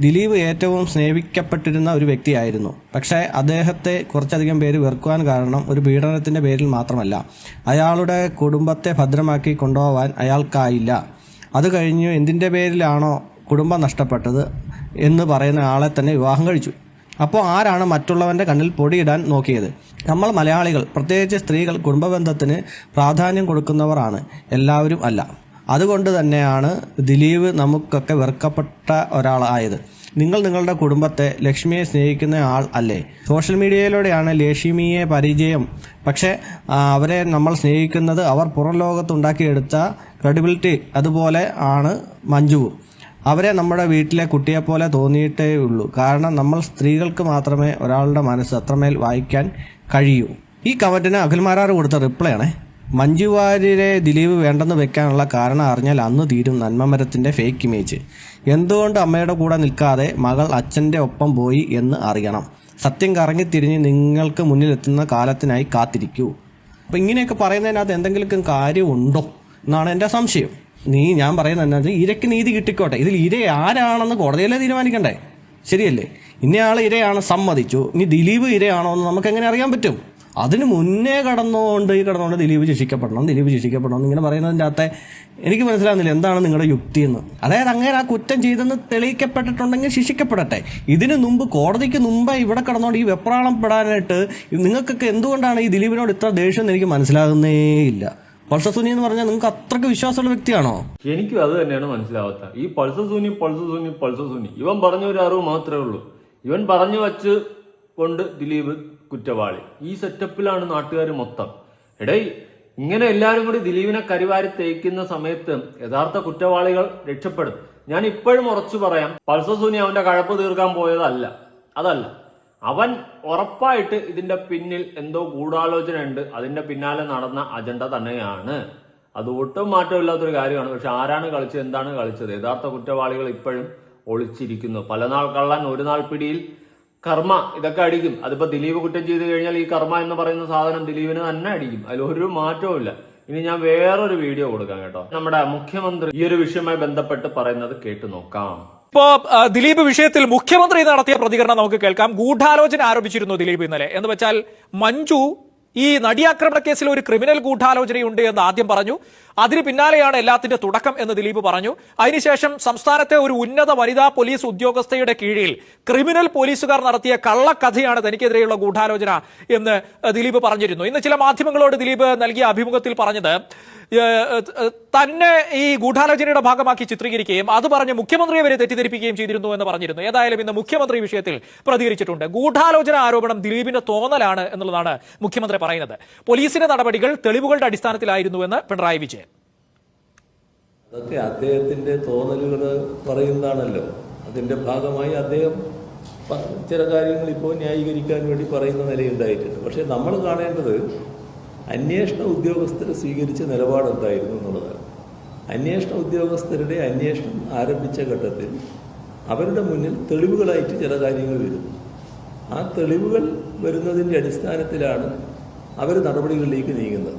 ദിലീപ് ഏറ്റവും സ്നേഹിക്കപ്പെട്ടിരുന്ന ഒരു വ്യക്തിയായിരുന്നു. പക്ഷേ അദ്ദേഹത്തെ കുറച്ചധികം പേര് വെറുക്കുവാൻ കാരണം ഒരു പീഡനത്തിൻ്റെ പേരിൽ മാത്രമല്ല, അയാളുടെ കുടുംബത്തെ ഭദ്രമാക്കി കൊണ്ടുപോകാൻ അയാൾക്കായില്ല. അത് കഴിഞ്ഞു എന്തിൻ്റെ പേരിലാണോ കുടുംബം നഷ്ടപ്പെട്ടത് എന്ന് പറയുന്ന ആളെ തന്നെ വിവാഹം കഴിച്ചു. അപ്പോൾ ആരാണ് മറ്റുള്ളവൻ്റെ കണ്ണിൽ പൊടിയിടാൻ നോക്കിയത്? നമ്മൾ മലയാളികൾ, പ്രത്യേകിച്ച് സ്ത്രീകൾ, കുടുംബബന്ധത്തിന് പ്രാധാന്യം കൊടുക്കുന്നവരാണ്. എല്ലാവരും അല്ല. അതുകൊണ്ട് തന്നെയാണ് ദിലീപ് നമുക്കൊക്കെ വെറുക്കപ്പെട്ട ഒരാളായത്. നിങ്ങൾ നിങ്ങളുടെ കുടുംബത്തെ, ലക്ഷ്മിയെ സ്നേഹിക്കുന്ന ആൾ അല്ലേ? സോഷ്യൽ മീഡിയയിലൂടെയാണ് ലക്ഷ്മിയെ പരിചയം. പക്ഷേ അവരെ നമ്മൾ സ്നേഹിക്കുന്നത് അവർ പുറം ലോകത്തുണ്ടാക്കിയെടുത്ത ക്രെഡിബിലിറ്റി അതുപോലെ ആണ് മഞ്ജുവും. അവരെ നമ്മുടെ വീട്ടിലെ കുട്ടിയെപ്പോലെ തോന്നിയിട്ടേ ഉള്ളൂ. കാരണം നമ്മൾ സ്ത്രീകൾക്ക് മാത്രമേ ഒരാളുടെ മനസ്സ് അത്രമേൽ വായിക്കാൻ കഴിയൂ. ഈ കമൻറ്റിന് അഖിൽമാരാർ കൊടുത്ത റിപ്ലൈ ആണ്. മഞ്ജു വാര്യരെ ദിലീപ് വേണ്ടെന്ന് വെക്കാനുള്ള കാരണം അറിഞ്ഞാൽ അന്ന് തീരും നന്മമരത്തിൻ്റെ ഫേക്ക് ഇമേജ്. എന്തുകൊണ്ട് അമ്മയുടെ കൂടെ നിൽക്കാതെ മകൾ അച്ഛൻ്റെ ഒപ്പം പോയി എന്ന് അറിയണം. സത്യം കറങ്ങിത്തിരിഞ്ഞ് നിങ്ങൾക്ക് മുന്നിലെത്തുന്ന കാലത്തിനായി കാത്തിരിക്കൂ. അപ്പോൾ ഇങ്ങനെയൊക്കെ പറയുന്നതിനകത്ത് എന്തെങ്കിലും കാര്യമുണ്ടോ എന്നാണ് എൻ്റെ സംശയം. ഞാൻ പറയുന്നത് എന്താ, ഇരയ്ക്ക് നീതി കിട്ടിക്കോട്ടെ. ഇതിൽ ഇര ആരാണെന്ന് കോടതിയല്ലേ തീരുമാനിക്കണ്ടേ? ശരിയല്ലേ? ഇന്നയാൾ ഇരയാണ്, സമ്മതിച്ചു. ഇനി ദിലീപ് ഇരയാണോ എന്ന് നമുക്ക് എങ്ങനെ അറിയാൻ പറ്റും? അതിന് മുന്നേ കടന്നുകൊണ്ട് ദിലീപ് ശിക്ഷിക്കപ്പെടണം ഇങ്ങനെ പറയുന്നതിൻ്റെ അകത്തെ എനിക്ക് മനസ്സിലാകുന്നില്ല എന്താണ് നിങ്ങളുടെ യുക്തി എന്ന്. അതായത് അങ്ങനെ ആ കുറ്റം ചെയ്തെന്ന് തെളിയിക്കപ്പെട്ടിട്ടുണ്ടെങ്കിൽ ശിക്ഷിക്കപ്പെടട്ടെ. ഇതിന് മുമ്പ് കോടതിക്ക് മുമ്പേ ഇവിടെ കടന്നുകൊണ്ട് ഈ വെപ്രാളം പെടാനായിട്ട് നിങ്ങൾക്കൊക്കെ എന്തുകൊണ്ടാണ് ഈ ദിലീപിനോട് ഇത്ര ദേഷ്യം എനിക്ക് മനസ്സിലാകുന്നേ ഇല്ല. പൾസർ സുനി എന്ന് പറഞ്ഞാൽ നിങ്ങൾക്ക് അത്രയ്ക്ക് വിശ്വാസമുള്ള വ്യക്തിയാണോ? എനിക്കും അത് തന്നെയാണ് മനസ്സിലാവാത്ത. ഈ പൾസർ സുനി ഇവൻ പറഞ്ഞ ഒരു അറിവ് മാത്രമേ ഉള്ളൂ. ഇവൻ പറഞ്ഞു വച്ച് കൊണ്ട് ദിലീപ് കുറ്റവാളി. ഈ സെറ്റപ്പിലാണ് നാട്ടുകാർ മൊത്തം. ഇങ്ങനെ എല്ലാവരും കൂടി ദിലീപിനെ കരിവാരി തേക്കുന്ന സമയത്ത് യഥാർത്ഥ കുറ്റവാളികൾ രക്ഷപ്പെടും. ഞാൻ ഇപ്പോഴും ഉറച്ചു പറയാം, പൾസർ സുനി അവന്റെ കഴപ്പ് തീർക്കാൻ പോയതല്ല. അതല്ല, അവൻ ഉറപ്പായിട്ട് ഇതിന്റെ പിന്നിൽ എന്തോ ഗൂഢാലോചന ഉണ്ട്. അതിന്റെ പിന്നാലെ നടന്ന അജണ്ട തന്നെയാണ്. അത് ഒട്ടും മാറ്റമില്ലാത്തൊരു കാര്യമാണ്. പക്ഷെ ആരാണ് കളിച്ചത്, എന്താണ് കളിച്ചത്? യഥാർത്ഥ കുറ്റവാളികൾ ഇപ്പോഴും ഒളിച്ചിരിക്കുന്നു. പല നാൾ കള്ളൻ ഒരു നാൾ പിടിയിൽ കർമ്മ, ഇതൊക്കെ അടിക്കും. അതിപ്പോ ദിലീപ് കുറ്റം ചെയ്ത് കഴിഞ്ഞാൽ ഈ കർമ്മ എന്ന് പറയുന്ന സാധനം ദിലീപിന് തന്നെ അടിക്കും. അതിലൊരു മാറ്റവും ഇല്ല. ഇനി ഞാൻ വേറൊരു വീഡിയോ കൊടുക്കാം കേട്ടോ. നമ്മുടെ മുഖ്യമന്ത്രി ഈ ഒരു വിഷയവുമായി ബന്ധപ്പെട്ട് പറയുന്നത് കേട്ടു നോക്കാം. ഇപ്പോ ദിലീപ് വിഷയത്തിൽ മുഖ്യമന്ത്രി നടത്തിയ പ്രതികരണം നമുക്ക് കേൾക്കാം. ഗൂഢാലോചന ആരോപിച്ചിരുന്നു ദിലീപ് ഇന്നലെ. എന്ന് വെച്ചാൽ മഞ്ജു ഈ നടിയാക്രമണ കേസിൽ ഒരു ക്രിമിനൽ ഗൂഢാലോചനയുണ്ട് എന്ന് ആദ്യം പറഞ്ഞു. അതിന് പിന്നാലെയാണ് എല്ലാത്തിന്റെ തുടക്കം എന്ന് ദിലീപ് പറഞ്ഞു. അതിനുശേഷം സംസ്ഥാനത്തെ ഒരു ഉന്നത വനിതാ പോലീസ് ഉദ്യോഗസ്ഥയുടെ കീഴിൽ ക്രിമിനൽ പോലീസുകാർ നടത്തിയ കള്ളക്കഥയാണ് തനിക്കെതിരെയുള്ള ഗൂഢാലോചന എന്ന് ദിലീപ് പറഞ്ഞിരുന്നു. ഇന്ന് ചില മാധ്യമങ്ങളോട് ദിലീപ് നൽകിയ അഭിമുഖത്തിൽ പറഞ്ഞത് തന്നെ ഈ ഗൂഢാലോചനയുടെ ഭാഗമാക്കി ചിത്രീകരിക്കുകയും അത് പറഞ്ഞ് മുഖ്യമന്ത്രിയെ വരെ തെറ്റിദ്ധരിപ്പിക്കുകയും ചെയ്തിരുന്നു എന്ന് പറഞ്ഞിരുന്നു. ഏതായാലും ഇന്ന് മുഖ്യമന്ത്രി വിഷയത്തിൽ പ്രതികരിച്ചിട്ടുണ്ട്. ഗൂഢാലോചന ആരോപണം ദിലീപിന്റെ തോന്നലാണ് എന്നുള്ളതാണ് മുഖ്യമന്ത്രി പറയുന്നത്. പോലീസിന്റെ നടപടികൾ തെളിവുകളുടെ അടിസ്ഥാനത്തിലായിരുന്നു എന്ന് പിണറായി വിജയൻ. അതൊക്കെ അദ്ദേഹത്തിന്റെ തോന്നലുകൾ പറയുന്നതാണല്ലോ. അതിന്റെ ഭാഗമായി അദ്ദേഹം ചില കാര്യങ്ങൾ ഇപ്പോൾ ന്യായീകരിക്കാൻ വേണ്ടി പറയുന്ന നിലയുണ്ടായിട്ടുണ്ട്. പക്ഷെ നമ്മൾ കാണേണ്ടത് അന്വേഷണ ഉദ്യോഗസ്ഥർ സ്വീകരിച്ച നിലപാട് എന്തായിരുന്നു എന്നുള്ളതാണ്. അന്വേഷണ ഉദ്യോഗസ്ഥരുടെ അന്വേഷണം ആരംഭിച്ച ഘട്ടത്തിൽ അവരുടെ മുന്നിൽ തെളിവുകളായിട്ട് ചില കാര്യങ്ങൾ വരുന്നു. ആ തെളിവുകൾ വരുന്നതിൻ്റെ അടിസ്ഥാനത്തിലാണ് അവർ നടപടികളിലേക്ക് നീങ്ങുന്നത്.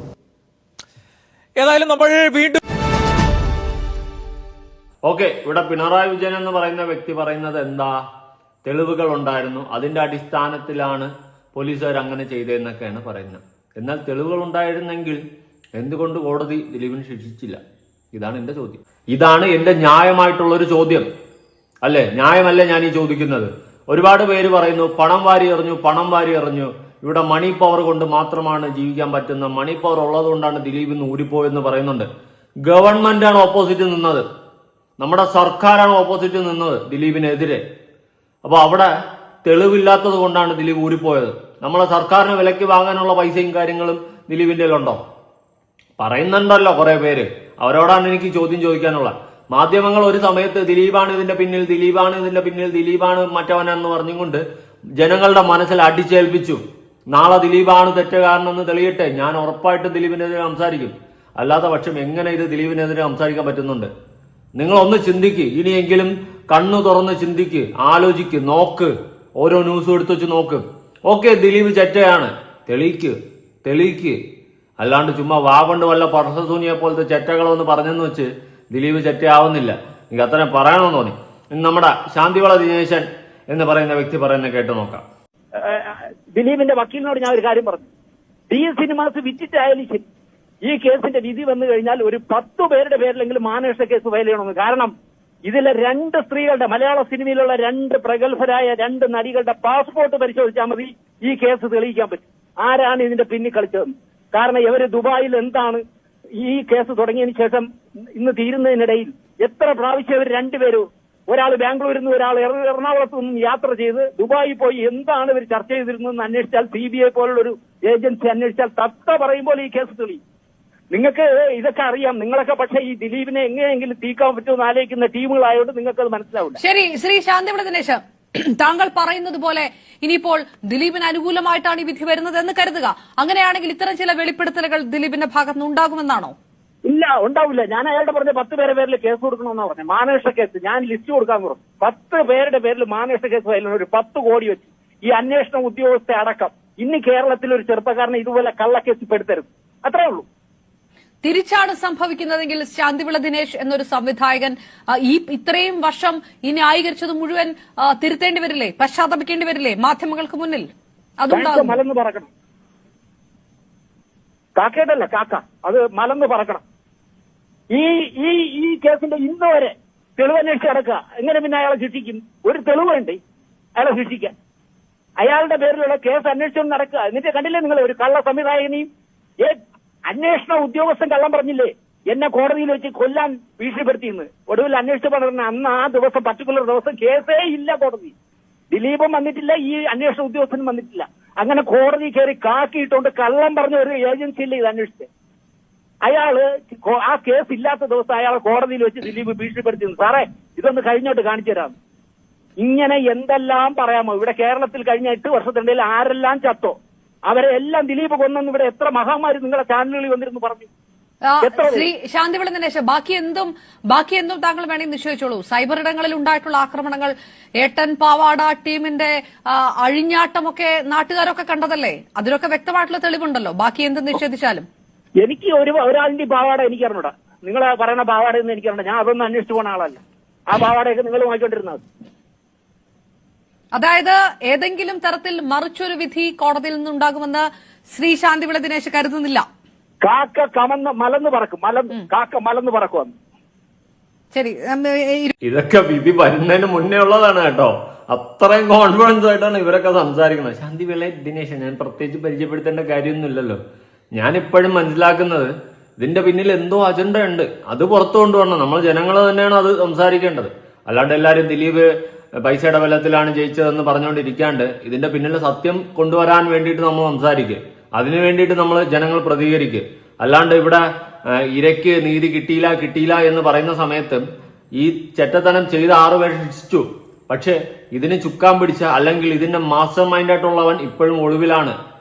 ഏതായാലും നമ്മൾ വീണ്ടും ഇവിടെ പിണറായി വിജയൻ എന്ന് പറയുന്ന വ്യക്തി പറയുന്നത് എന്താ? തെളിവുകൾ ഉണ്ടായിരുന്നു, അതിന്റെ അടിസ്ഥാനത്തിലാണ് പോലീസുകാർ അങ്ങനെ ചെയ്തതെന്നൊക്കെയാണ് പറയുന്നത്. എന്നാൽ തെളിവുകൾ ഉണ്ടായിരുന്നെങ്കിൽ എന്തുകൊണ്ട് കോടതി ദിലീപിനെ ശിക്ഷിച്ചില്ല? ഇതാണ് എന്റെ ചോദ്യം. ഇതാണ് എന്റെ ന്യായമായിട്ടുള്ള ഒരു ചോദ്യം. അല്ലേ? ന്യായമല്ലേ ഞാൻ ഈ ചോദിക്കുന്നത്? ഒരുപാട് പേര് പറയുന്നു പണം വാരി എറിഞ്ഞു. ഇവിടെ മണി പവർ കൊണ്ട് മാത്രമാണ് ജീവിക്കാൻ പറ്റുന്ന, മണി പവർ ഉള്ളത് കൊണ്ടാണ് ദിലീപ് ഇന്ന് ഊരിപ്പോയെന്ന് പറയുന്നുണ്ട്. ഗവൺമെന്റാണ് ഓപ്പോസിറ്റ് നിന്നത്, നമ്മുടെ സർക്കാരാണ് ഓപ്പോസിറ്റ് നിന്നത് ദിലീപിനെതിരെ. അപ്പൊ അവിടെ തെളിവില്ലാത്തത് കൊണ്ടാണ് ദിലീപ് ഊരിപ്പോയത്. നമ്മളെ സർക്കാരിന് വിലയ്ക്ക് വാങ്ങാനുള്ള പൈസയും കാര്യങ്ങളും ദിലീപിന്റെ ഉണ്ടോ? പറയുന്നുണ്ടല്ലോ കുറെ പേര്. അവരോടാണ് എനിക്ക് ചോദ്യം ചോദിക്കാനുള്ള. മാധ്യമങ്ങൾ ഒരു സമയത്ത് ദിലീപാണ് ഇതിന്റെ പിന്നിൽ, ദിലീപാണ് മറ്റവനെന്ന് പറഞ്ഞുകൊണ്ട് ജനങ്ങളുടെ മനസ്സിൽ അടിച്ചേൽപ്പിച്ചു. നാളെ ദിലീപാണ് തെറ്റുകാരനെന്ന് തെളിയട്ടെ, ഞാൻ ഉറപ്പായിട്ടും ദിലീപിനെതിരെ സംസാരിക്കും. അല്ലാത്ത പക്ഷം എങ്ങനെ ഇത് ദിലീപിനെതിരെ സംസാരിക്കാൻ പറ്റുന്നുണ്ട്? നിങ്ങളൊന്ന് ചിന്തിക്ക്. ഇനിയെങ്കിലും കണ്ണു തുറന്ന് ചിന്തിക്ക്, ആലോചിക്ക്, നോക്ക്. ഓരോ ന്യൂസും എടുത്തു വെച്ച് നോക്ക്. ഓക്കെ, ദിലീപ് ചെറ്റയാണ്, തെളിയിക്ക്. അല്ലാണ്ട് ചുമ്മാ വാ കൊണ്ട് വല്ല പർസസൂനിയെ പോലത്തെ ചെറ്റകളൊന്ന് പറഞ്ഞെന്ന് വെച്ച് ദിലീപ് ചെറ്റയാവുന്നില്ല. എനിക്ക് അത്രയും പറയണമെന്ന് തോന്നി. നമ്മുടെ ശാന്തിവള ദിനേശൻ എന്ന് പറയുന്ന വ്യക്തി പറയുന്നത് കേട്ട് നോക്കാം. ദിലീപിന്റെ വക്കീലിനോട് ഞാൻ ഒരു കാര്യം പറഞ്ഞു. ഡി സിനിമാസ് വിറ്റിട്ടായാലും ശരി, ഈ കേസിന്റെ വിധി വന്നു കഴിഞ്ഞാൽ ഒരു 10 പേരുടെ പേരിലെങ്കിലും മാനേഷ കേസ് ഫയൽ ചെയ്യണമെന്ന്. കാരണം ഇതിലെ 2 സ്ത്രീകളുടെ, മലയാള സിനിമയിലുള്ള 2 പ്രഗത്ഭരായ 2 നടികളുടെ പാസ്പോർട്ട് പരിശോധിച്ചാൽ മതി ഈ കേസ് തെളിയിക്കാൻ പറ്റും ആരാണ് ഇതിന്റെ പിന്നിൽ കളിച്ചതെന്ന്. കാരണം ഇവര് ദുബായിൽ എന്താണ് ഈ കേസ് തുടങ്ങിയതിന് ശേഷം ഇന്ന് തീരുന്നതിനിടയിൽ എത്ര പ്രാവശ്യം ഇവർ 2 പേരും, ഒരാൾ ബാംഗ്ലൂരിൽ നിന്ന് ഒരാൾ എറണാകുളത്ത് നിന്നും യാത്ര ചെയ്ത് ദുബായിൽ പോയി എന്താണ് ഇവർ ചർച്ച ചെയ്തിരുന്നതെന്ന് അന്വേഷിച്ചാൽ, CBI പോലുള്ള ഒരു ഏജൻസി അന്വേഷിച്ചാൽ തത്ത പറയുമ്പോൾ ഈ കേസ് തെളിയും. നിങ്ങൾക്ക് ഇതൊക്കെ അറിയാം. നിങ്ങളൊക്കെ പക്ഷേ ഈ ദിലീപിനെ എങ്ങനെയെങ്കിലും തീക്കാൻ പറ്റുമെന്ന് ആലോചിക്കുന്ന ടീമുകളായോണ്ട് നിങ്ങൾക്ക് അത് മനസ്സിലാവില്ല. ശരി, ശ്രീ ശാന്തിവള ദിനേശ്, താങ്കൾ പറയുന്നത് പോലെ ഇനിയിപ്പോൾ ദിലീപിന് അനുകൂലമായിട്ടാണ് ഈ വിധി വരുന്നത് എന്ന് കരുതുക. അങ്ങനെയാണെങ്കിൽ ഇത്തരം ചില വെളിപ്പെടുത്തലുകൾ ദിലീപിന്റെ ഭാഗത്തുനിന്ന് ഉണ്ടാകുമെന്നാണോ? ഇല്ല, ഉണ്ടാവില്ല. ഞാൻ അയാളുടെ പറഞ്ഞ 10 പേരുടെ പേരിൽ കേസ് കൊടുക്കണമെന്നാ പറഞ്ഞത്. മാനേഷ കേസ് ഞാൻ ലിസ്റ്റ് കൊടുക്കാൻ പറഞ്ഞു. 10 പേരുടെ പേരിൽ മാനേഷ കേസ് ഫയൽ ഒരു 10 കോടി വെച്ച് ഈ അന്വേഷണ ഉദ്യോഗസ്ഥ അടക്കം ഇന്ന് കേരളത്തിൽ ഒരു ചെറുപ്പക്കാരനെ ഇതുപോലെ കള്ളക്കേസ് പെടുത്തരുത്. അത്രേ ഉള്ളൂ. തിരിച്ചാണ് സംഭവിക്കുന്നതെങ്കിൽ ശാന്തിവിള ദിനേശ് എന്നൊരു സംവിധായകൻ ഈ ഇത്രയും വർഷം ഈ ന്യായീകരിച്ചത് മുഴുവൻ തിരുത്തേണ്ടി വരില്ലേ, പശ്ചാത്തപിക്കേണ്ടി വരില്ലേ മാധ്യമങ്ങൾക്ക് മുന്നിൽ? അതുണ്ടാകും. മലന്ന് പറക്കണം. കാക്കേട്ടല്ല, കാക്ക. അത് മലന്ന് പറക്കണം. ഈ കേസിന്റെ ഇന്ന് വരെ തെളിവന്വേഷിച്ച് നടക്കുക. എങ്ങനെ പിന്നെ അയാളെ ശിക്ഷിക്കും? ഒരു തെളിവുണ്ട് അയാളെ ശിക്ഷിക്കാൻ. അയാളുടെ പേരിലുള്ള കേസ് അന്വേഷിച്ചുകൊണ്ട് നടക്കുക. എന്നിട്ട് കണ്ടില്ലേ നിങ്ങൾ ഒരു കള്ള സംവിധായകനെയും അന്വേഷണ ഉദ്യോഗസ്ഥൻ കള്ളം പറഞ്ഞില്ലേ, എന്നെ കോടതിയിൽ വെച്ച് കൊല്ലാൻ ഭീഷണിപ്പെടുത്തിയെന്ന്. ഒടുവിൽ അന്വേഷിച്ച് പറഞ്ഞ അന്ന് ആ ദിവസം പർട്ടിക്കുലർ ദിവസം കേസേ ഇല്ല കോടതി. ദിലീപും വന്നിട്ടില്ല, ഈ അന്വേഷണ ഉദ്യോഗസ്ഥനും വന്നിട്ടില്ല. അങ്ങനെ കോടതി കയറി കാക്കിയിട്ടുകൊണ്ട് കള്ളം പറഞ്ഞ ഒരു ഏജൻസിയില്ലേ ഇത് അന്വേഷിച്ചത്. ആ കേസ് ഇല്ലാത്ത ദിവസം അയാളെ കോടതിയിൽ വെച്ച് ദിലീപ് ഭീഷണിപ്പെടുത്തിയിരുന്നു. സാറേ ഇതൊന്ന് കഴിഞ്ഞോട്ട് കാണിച്ചു തരാം. ഇങ്ങനെ എന്തെല്ലാം പറയാമോ? ഇവിടെ കേരളത്തിൽ കഴിഞ്ഞ 8 വർഷത്തിനിടയിൽ ആരെല്ലാം ചത്തോ അവരെ എല്ലാം ദിലീപ് കൊന്നെന്ന് ഇവിടെ എത്ര മഹാമാരി നിങ്ങളുടെ ചാനലുകളിൽ വന്നിരുന്നു പറഞ്ഞു. ശ്രീ ശാന്തിവിള ദിനേശ്, ബാക്കി എന്തും താങ്കൾ വേണമെങ്കിൽ നിശ്ചയിച്ചോളൂ. സൈബർ ഇടങ്ങളിൽ ഉണ്ടായിട്ടുള്ള ആക്രമണങ്ങൾ, ഏട്ടൻ പാവാട ടീമിന്റെ അഴിഞ്ഞാട്ടമൊക്കെ നാട്ടുകാരൊക്കെ കണ്ടതല്ലേ? അതിലൊക്കെ വ്യക്തമായിട്ടുള്ള തെളിവുണ്ടല്ലോ. ബാക്കി എന്ത് നിഷേധിച്ചാലും എനിക്ക് ഒരാളിന്റെ പാവാട എനിക്ക് അറിഞ്ഞൂടാ. നിങ്ങൾ പറയുന്ന പാവാട എന്ന് എനിക്ക് അറിഞ്ഞൂടാ. ഞാൻ അതൊന്നും അന്വേഷിച്ചു പോണ ആളല്ല. ആ പാവാടയൊക്കെ നിങ്ങൾ വാങ്ങിക്കൊണ്ടിരുന്നത്. അതായത് ഏതെങ്കിലും തരത്തിൽ മറിച്ചൊരു വിധി കോടതിയിൽ നിന്നുണ്ടാകുമെന്ന് ശ്രീ ശാന്തിവിള ദിനേശ് കരുതുന്നില്ല. കാക്ക മലന്ന് പറക്കും. കാക്ക മലന്ന് പറക്കും. ശരി, ഇതൊക്കെ വിധി വരുന്നതിന് മുന്നേ ഉള്ളതാണ് കേട്ടോ. അത്രയും കോൺഫിഡൻസ് ആയിട്ടാണ് ഇവരൊക്കെ സംസാരിക്കുന്നത്. ശാന്തിവിള ദിനേശ് ഞാൻ പ്രത്യേകിച്ച് പരിചയപ്പെടുത്തേണ്ട കാര്യമൊന്നുമില്ലല്ലോ. ഞാൻ ഇപ്പോഴും മനസ്സിലാക്കുന്നത് ഇതിന്റെ പിന്നിൽ എന്തോ അജണ്ട ഉണ്ട്. അത് പുറത്തു കൊണ്ടുവരണം. നമ്മൾ ജനങ്ങൾ തന്നെയാണ് അത് സംസാരിക്കേണ്ടത്. അല്ലാണ്ട് എല്ലാവരും ദിലീപ് പൈസയുടെ ബലത്തിലാണ് ജയിച്ചതെന്ന് പറഞ്ഞുകൊണ്ടിരിക്കാണ്ട് ഇതിന്റെ പിന്നിലെ സത്യം കൊണ്ടുവരാൻ വേണ്ടിയിട്ട് നമ്മൾ സംസാരിക്കുക. അതിനു വേണ്ടിയിട്ട് നമ്മൾ ജനങ്ങൾ പ്രതികരിക്കുക. അല്ലാണ്ട് ഇവിടെ ഇരയ്ക്ക് നീതി കിട്ടിയില്ല എന്ന് പറയുന്ന സമയത്ത് ഈ ചെറ്റത്തനം ചെയ്ത 6 പേരെ ശിക്ഷിച്ചു. പക്ഷെ ഇതിന് ചുക്കാൻ പിടിച്ച അല്ലെങ്കിൽ ഇതിന്റെ മാസ്റ്റർ മൈൻഡ് ആയിട്ടുള്ളവൻ ഇപ്പോഴും ഒളിവിലാണ്.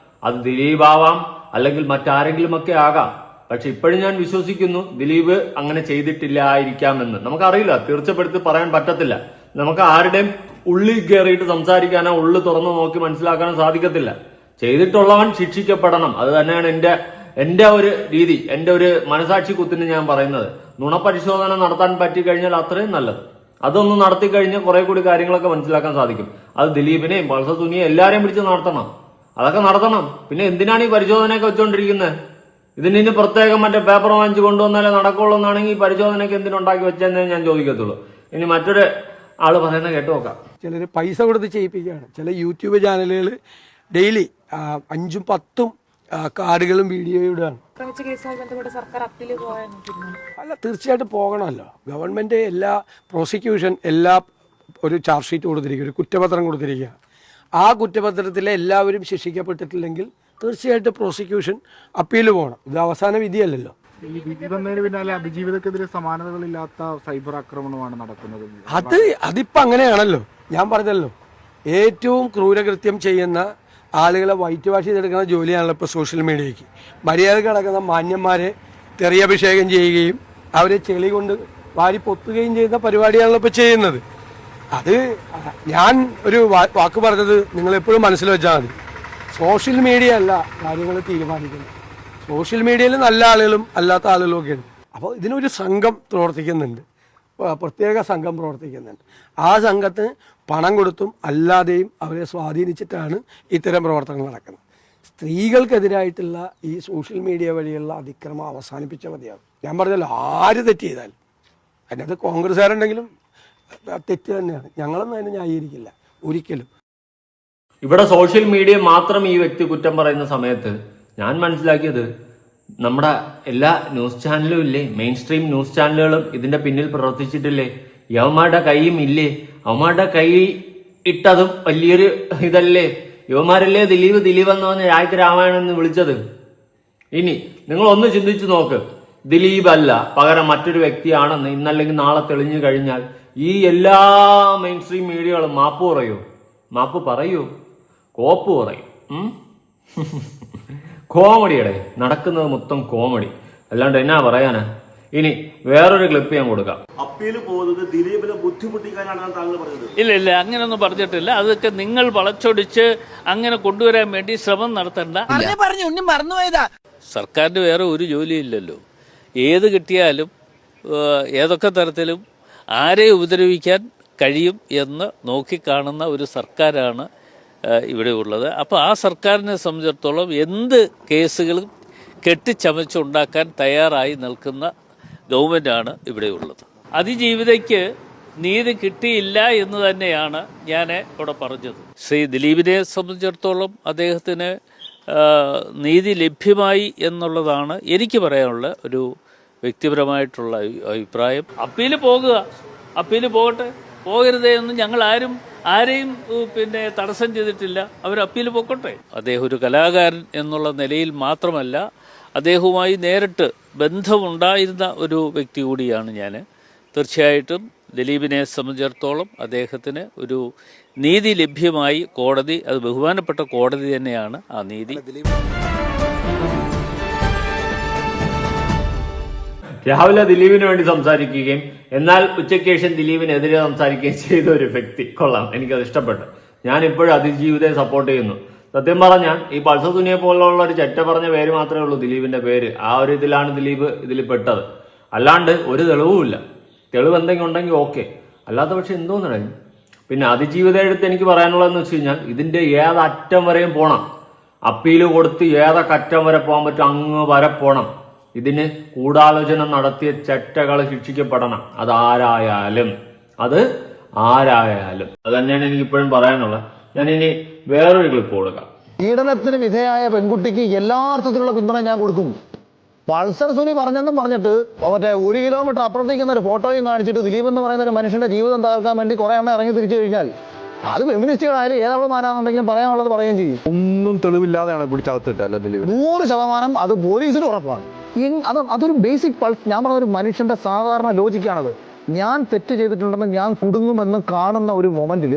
അത് ദിലീപ് ആവാം, അല്ലെങ്കിൽ മറ്റാരെങ്കിലും ഒക്കെ ആകാം. പക്ഷെ ഇപ്പോഴും ഞാൻ വിശ്വസിക്കുന്നു ദിലീപ് അങ്ങനെ ചെയ്തിട്ടില്ലായിരിക്കാമെന്ന്. നമുക്കറിയില്ല, തീർച്ചപ്പെടുത്തി പറയാൻ പറ്റത്തില്ല. നമുക്ക് ആരുടെയും ഉള്ളിൽ കയറിയിട്ട് സംസാരിക്കാനോ ഉള്ളിൽ തുറന്നു നോക്കി മനസ്സിലാക്കാനോ സാധിക്കത്തില്ല. ചെയ്തിട്ടുള്ളവൻ ശിക്ഷിക്കപ്പെടണം. അത് തന്നെയാണ് എന്റെ ഒരു രീതി, എന്റെ ഒരു മനസാക്ഷി കുത്തിന് ഞാൻ പറയുന്നത്. നുണപരിശോധന നടത്താൻ പറ്റിക്കഴിഞ്ഞാൽ അത്രയും നല്ലത്. അതൊന്ന് നടത്തി കഴിഞ്ഞാൽ കുറെ കൂടി കാര്യങ്ങളൊക്കെ മനസ്സിലാക്കാൻ സാധിക്കും. അത് ദിലീപിനെയും പൾസർ സുനിയെയും എല്ലാരെയും പിടിച്ച് നടത്തണം. അതൊക്കെ നടത്തണം. പിന്നെ എന്തിനാണ് ഈ പരിശോധനയൊക്കെ വെച്ചോണ്ടിരിക്കുന്നത്? ഇതിന് പ്രത്യേകം മറ്റേ പേപ്പർ വാങ്ങിച്ച് കൊണ്ടുവന്നാലേ നടക്കുള്ളൂ എന്നാണെങ്കിൽ ഈ പരിശോധനയ്ക്ക് എന്തിനുണ്ടാക്കി വെച്ചെന്നേ ഞാൻ ചോദിക്കത്തുള്ളൂ. ഇനി മറ്റൊരു ആള് പറയുന്നത് കേട്ടു നോക്കാം. ചിലർ പൈസ കൊടുത്ത് ചെയ്യിപ്പിക്കുകയാണ്. ചില യൂട്യൂബ് ചാനലുകൾ ഡെയിലി 5ഉം 10ഉം കാർഡുകളും വീഡിയോയും ഇടുകയാണ്. അല്ല, തീർച്ചയായിട്ടും പോകണമല്ലോ. ഗവൺമെന്റ് എല്ലാ പ്രോസിക്യൂഷൻ ഒരു ചാർജ് ഷീറ്റ് കൊടുത്തിരിക്കുക, ഒരു കുറ്റപത്രം കൊടുത്തിരിക്കുക. ആ കുറ്റപത്രത്തിലെ എല്ലാവരും ശിക്ഷിക്കപ്പെട്ടിട്ടില്ലെങ്കിൽ തീർച്ചയായിട്ടും പ്രോസിക്യൂഷൻ അപ്പീൽ പോകണം. ഇത് അവസാന വിധിയല്ലല്ലോ. ഈ വിധി വന്നതിന് പിന്നാലെ അതിജീവിതക്കെതിരെ സമാനതകളില്ലാത്ത സൈബർ ആക്രമണമാണ് നടക്കുന്നത്. അതിപ്പോ അങ്ങനെയാണല്ലോ. ഞാൻ പറഞ്ഞല്ലോ, ഏറ്റവും ക്രൂരകൃത്യം ചെയ്യുന്ന ആളുകളെ വൈറ്റ് വാഷ് ചെയ്തെടുക്കുന്ന ജോലിയാണല്ലോ ഇപ്പോൾ സോഷ്യൽ മീഡിയയ്ക്ക്. മര്യാദക്ക് നടക്കുന്ന മാന്യന്മാരെ തെറിയഭിഷേകം ചെയ്യുകയും അവരെ ചെളി കൊണ്ട് വാരി പൊത്തുകയും ചെയ്യുന്ന പരിപാടിയാണല്ലോ ഇപ്പോൾ ചെയ്യുന്നത്. അത് ഞാൻ ഒരു വാക്ക് പറഞ്ഞത് നിങ്ങളെപ്പോഴും മനസ്സിൽ വെച്ചാൽ മതി. സോഷ്യൽ മീഡിയ അല്ല കാര്യങ്ങൾ തീരുമാനിക്കുന്നത്. സോഷ്യൽ മീഡിയയിൽ നല്ല ആളുകളും അല്ലാത്ത ആളുകളും ഒക്കെ ഉണ്ട്. അപ്പോൾ ഇതിനൊരു സംഘം പ്രവർത്തിക്കുന്നുണ്ട്, പ്രത്യേക സംഘം പ്രവർത്തിക്കുന്നുണ്ട്. ആ സംഘത്തിന് പണം കൊടുത്തും അല്ലാതെയും അവരെ സ്വാധീനിച്ചിട്ടാണ് ഇത്തരം പ്രവർത്തനങ്ങൾ നടക്കുന്നത്. സ്ത്രീകൾക്കെതിരായിട്ടുള്ള ഈ സോഷ്യൽ മീഡിയ വഴിയുള്ള അതിക്രമം അവസാനിപ്പിച്ചാൽ മതിയാകും. ഞാൻ പറഞ്ഞല്ലോ, ആര് തെറ്റ് ചെയ്താലും അതിനകത്ത് കോൺഗ്രസ്സുകാരുണ്ടെങ്കിലും തെറ്റ് തന്നെയാണ്. ഞങ്ങളൊന്നും അതിനെ ന്യായീകരിക്കില്ല ഒരിക്കലും. ഇവിടെ സോഷ്യൽ മീഡിയ മാത്രം ഈ വ്യക്തി കുറ്റം പറയുന്ന സമയത്ത് ഞാൻ മനസ്സിലാക്കിയത് നമ്മുടെ എല്ലാ ന്യൂസ് ചാനലും ഇല്ലേ, മെയിൻ സ്ട്രീം ന്യൂസ് ചാനലുകളും ഇതിന്റെ പിന്നിൽ പ്രവർത്തിച്ചിട്ടില്ലേ? യവന്മാരുടെ കൈയും ഇല്ലേ? അവന്മാരുടെ കൈ ഇട്ടതും വലിയൊരു ഇതല്ലേ? യുവമാരല്ലേ ദിലീപ് എന്ന് പറഞ്ഞ രാജ്യത്ത് രാമായണം എന്ന് വിളിച്ചത്. ഇനി നിങ്ങൾ ഒന്ന് ചിന്തിച്ചു നോക്ക്, ദിലീപ് അല്ല പകരം മറ്റൊരു വ്യക്തിയാണെന്ന് ഇന്നല്ലെങ്കിൽ നാളെ തെളിഞ്ഞു കഴിഞ്ഞാൽ ഈ എല്ലാ മെയിൻ സ്ട്രീം മീഡിയകളും മാപ്പ് പറയൂ, കോപ്പ് പറയും. കോമഡിയുടെ നടക്കുന്നത് മൊത്തം കോമഡി, അല്ലാണ്ട് എന്നാ പറയാനാ. ഇനി വേറൊരു ക്ലിപ്പ് ഞാൻ കൊടുക്കാം. അപ്പീൽ പോകുന്നത് ദിലീപിനെ ബുദ്ധിമുട്ടിക്കാനാണ് താങ്കൾ പറഞ്ഞത്. ഇല്ല അങ്ങനെയൊന്നും പറഞ്ഞിട്ടില്ല. അതൊക്കെ നിങ്ങൾ വളച്ചൊടിച്ച് അങ്ങനെ കൊണ്ടുവരാൻ വേണ്ടി ശ്രമം നടത്തണ്ട. സർക്കാരിന് വേറെ ഒരു ജോലിയില്ലല്ലോ. ഏത് കിട്ടിയാലും ഏതൊക്കെ തരത്തിലും ആരെ ഉപദ്രവിക്കാൻ കഴിയും എന്ന് നോക്കിക്കാണുന്ന ഒരു സർക്കാരാണ് ഇവിടെ ഉള്ളത്. അപ്പോൾ ആ സർക്കാരിനെ സംബന്ധിച്ചിടത്തോളം എന്ത് കേസുകളും കെട്ടിച്ചമച്ചുണ്ടാക്കാൻ തയ്യാറായി നിൽക്കുന്ന ഗവൺമെൻറ്റാണ് ഇവിടെ ഉള്ളത്. അതിജീവിതയ്ക്ക് നീതി കിട്ടിയില്ല എന്ന് തന്നെയാണ് ഞാൻ ഇവിടെ പറഞ്ഞത്. ശ്രീ ദിലീപിനെ സംബന്ധിച്ചിടത്തോളം അദ്ദേഹത്തിന് നീതി ലഭ്യമായി എന്നുള്ളതാണ് എനിക്ക് പറയാനുള്ള ഒരു വ്യക്തിപരമായിട്ടുള്ള അഭിപ്രായം. അപ്പീല് പോകട്ടെ, പോകരുതേ എന്ന് ഞങ്ങൾ ആരെയും തടസ്സം ചെയ്തിട്ടില്ല. അവർ അപ്പീൽ പോക്കോട്ടെ. അദ്ദേഹം ഒരു കലാകാരൻ എന്നുള്ള നിലയിൽ മാത്രമല്ല, അദ്ദേഹവുമായി നേരിട്ട് ബന്ധമുണ്ടായിരുന്ന ഒരു വ്യക്തി കൂടിയാണ് ഞാൻ. തീർച്ചയായിട്ടും ദിലീപിനെ സംബന്ധിച്ചിടത്തോളം അദ്ദേഹത്തിന് ഒരു നീതി ലഭ്യമായി. കോടതി, അത് ബഹുമാനപ്പെട്ട കോടതി തന്നെയാണ് ആ നീതി. രാവിലെ ദിലീപിന് വേണ്ടി സംസാരിക്കുകയും എന്നാൽ ഉച്ചയ്ക്ക് ശേഷം ദിലീപിനെതിരെ സംസാരിക്കുകയും ചെയ്ത ഒരു വ്യക്തി. കൊള്ളാം, എനിക്കത് ഇഷ്ടപ്പെട്ടു. ഞാൻ ഇപ്പോഴും അതിജീവിതയെ സപ്പോർട്ട് ചെയ്യുന്നു. സത്യം പറഞ്ഞാൽ ഈ പൾസർ സുനിയെ പോലുള്ള ഒരു ചെറ്റ പറഞ്ഞ പേര് മാത്രമേ ഉള്ളൂ ദിലീപിന്റെ പേര്. ആ ഒരു ഇതിലാണ് ദിലീപ് ഇതിൽ പെട്ടത്. അല്ലാണ്ട് ഒരു തെളിവുമില്ല. തെളിവ് എന്തെങ്കിലും ഉണ്ടെങ്കിൽ ഓക്കെ, അല്ലാത്ത പക്ഷെ എന്തോന്നിടയും. പിന്നെ അതിജീവിതയെടുത്ത് എനിക്ക് പറയാനുള്ളതെന്ന് വെച്ച് കഴിഞ്ഞാൽ ഇതിന്റെ ഏതറ്റം വരെയും പോണം. അപ്പീല് കൊടുത്ത് ഏതൊക്കെ അറ്റം വരെ പോകാൻ പറ്റും അങ്ങ് വരെ പോണം. ഇതിന് ഗൂഢാലോചന നടത്തിയ ചെറ്റകൾ ശിക്ഷിക്കപ്പെടണം. അതാരായാലും അത് തന്നെയാണ് എനിക്ക് ഇപ്പോഴും പറയാനുള്ളത്. ഞാൻ ഇനി വേറൊരു ക്ലിപ്പ് കൊടുക്കാം. പീഡനത്തിന് വിധേയായ പെൺകുട്ടിക്ക് എല്ലാ അർത്ഥത്തിലുള്ള പിന്തുണ ഞാൻ കൊടുക്കും. പൾസർ സുനി പറഞ്ഞെന്നും പറഞ്ഞിട്ട് മറ്റേ 1 കിലോമീറ്റർ അപ്പുറത്തേക്കുന്ന ഒരു ഫോട്ടോയും കാണിച്ചിട്ട് ദിലീപ് എന്ന് പറയുന്ന ഒരു മനുഷ്യന്റെ ജീവിതം തകർക്കാൻ വേണ്ടി കുറെ എണ്ണം ഇറങ്ങി തിരിച്ചു കഴിഞ്ഞാൽ അത് ഫെമിനിസ്റ്റുകളായാലും ഏതവളമാരാണെന്നുണ്ടെങ്കിലും പറയാനുള്ളത് പറയുകയും ചെയ്യും. ഒന്നും തെളിവില്ലാതെയാണ് പിടിച്ചകത്തിട്ടല്ല ദിലീപ്. 100% അത് പോലീസിന് ഉറപ്പാണ്. അതൊരു ബേസിക് ഞാൻ പറഞ്ഞ ഒരു മനുഷ്യന്റെ സാധാരണ ലോജിക്കാണത്. ഞാൻ തെറ്റ് ചെയ്തിട്ടുണ്ടെന്ന് ഞാൻ കുടുങ്ങുമെന്ന് കാണുന്ന ഒരു മൊമെന്റിൽ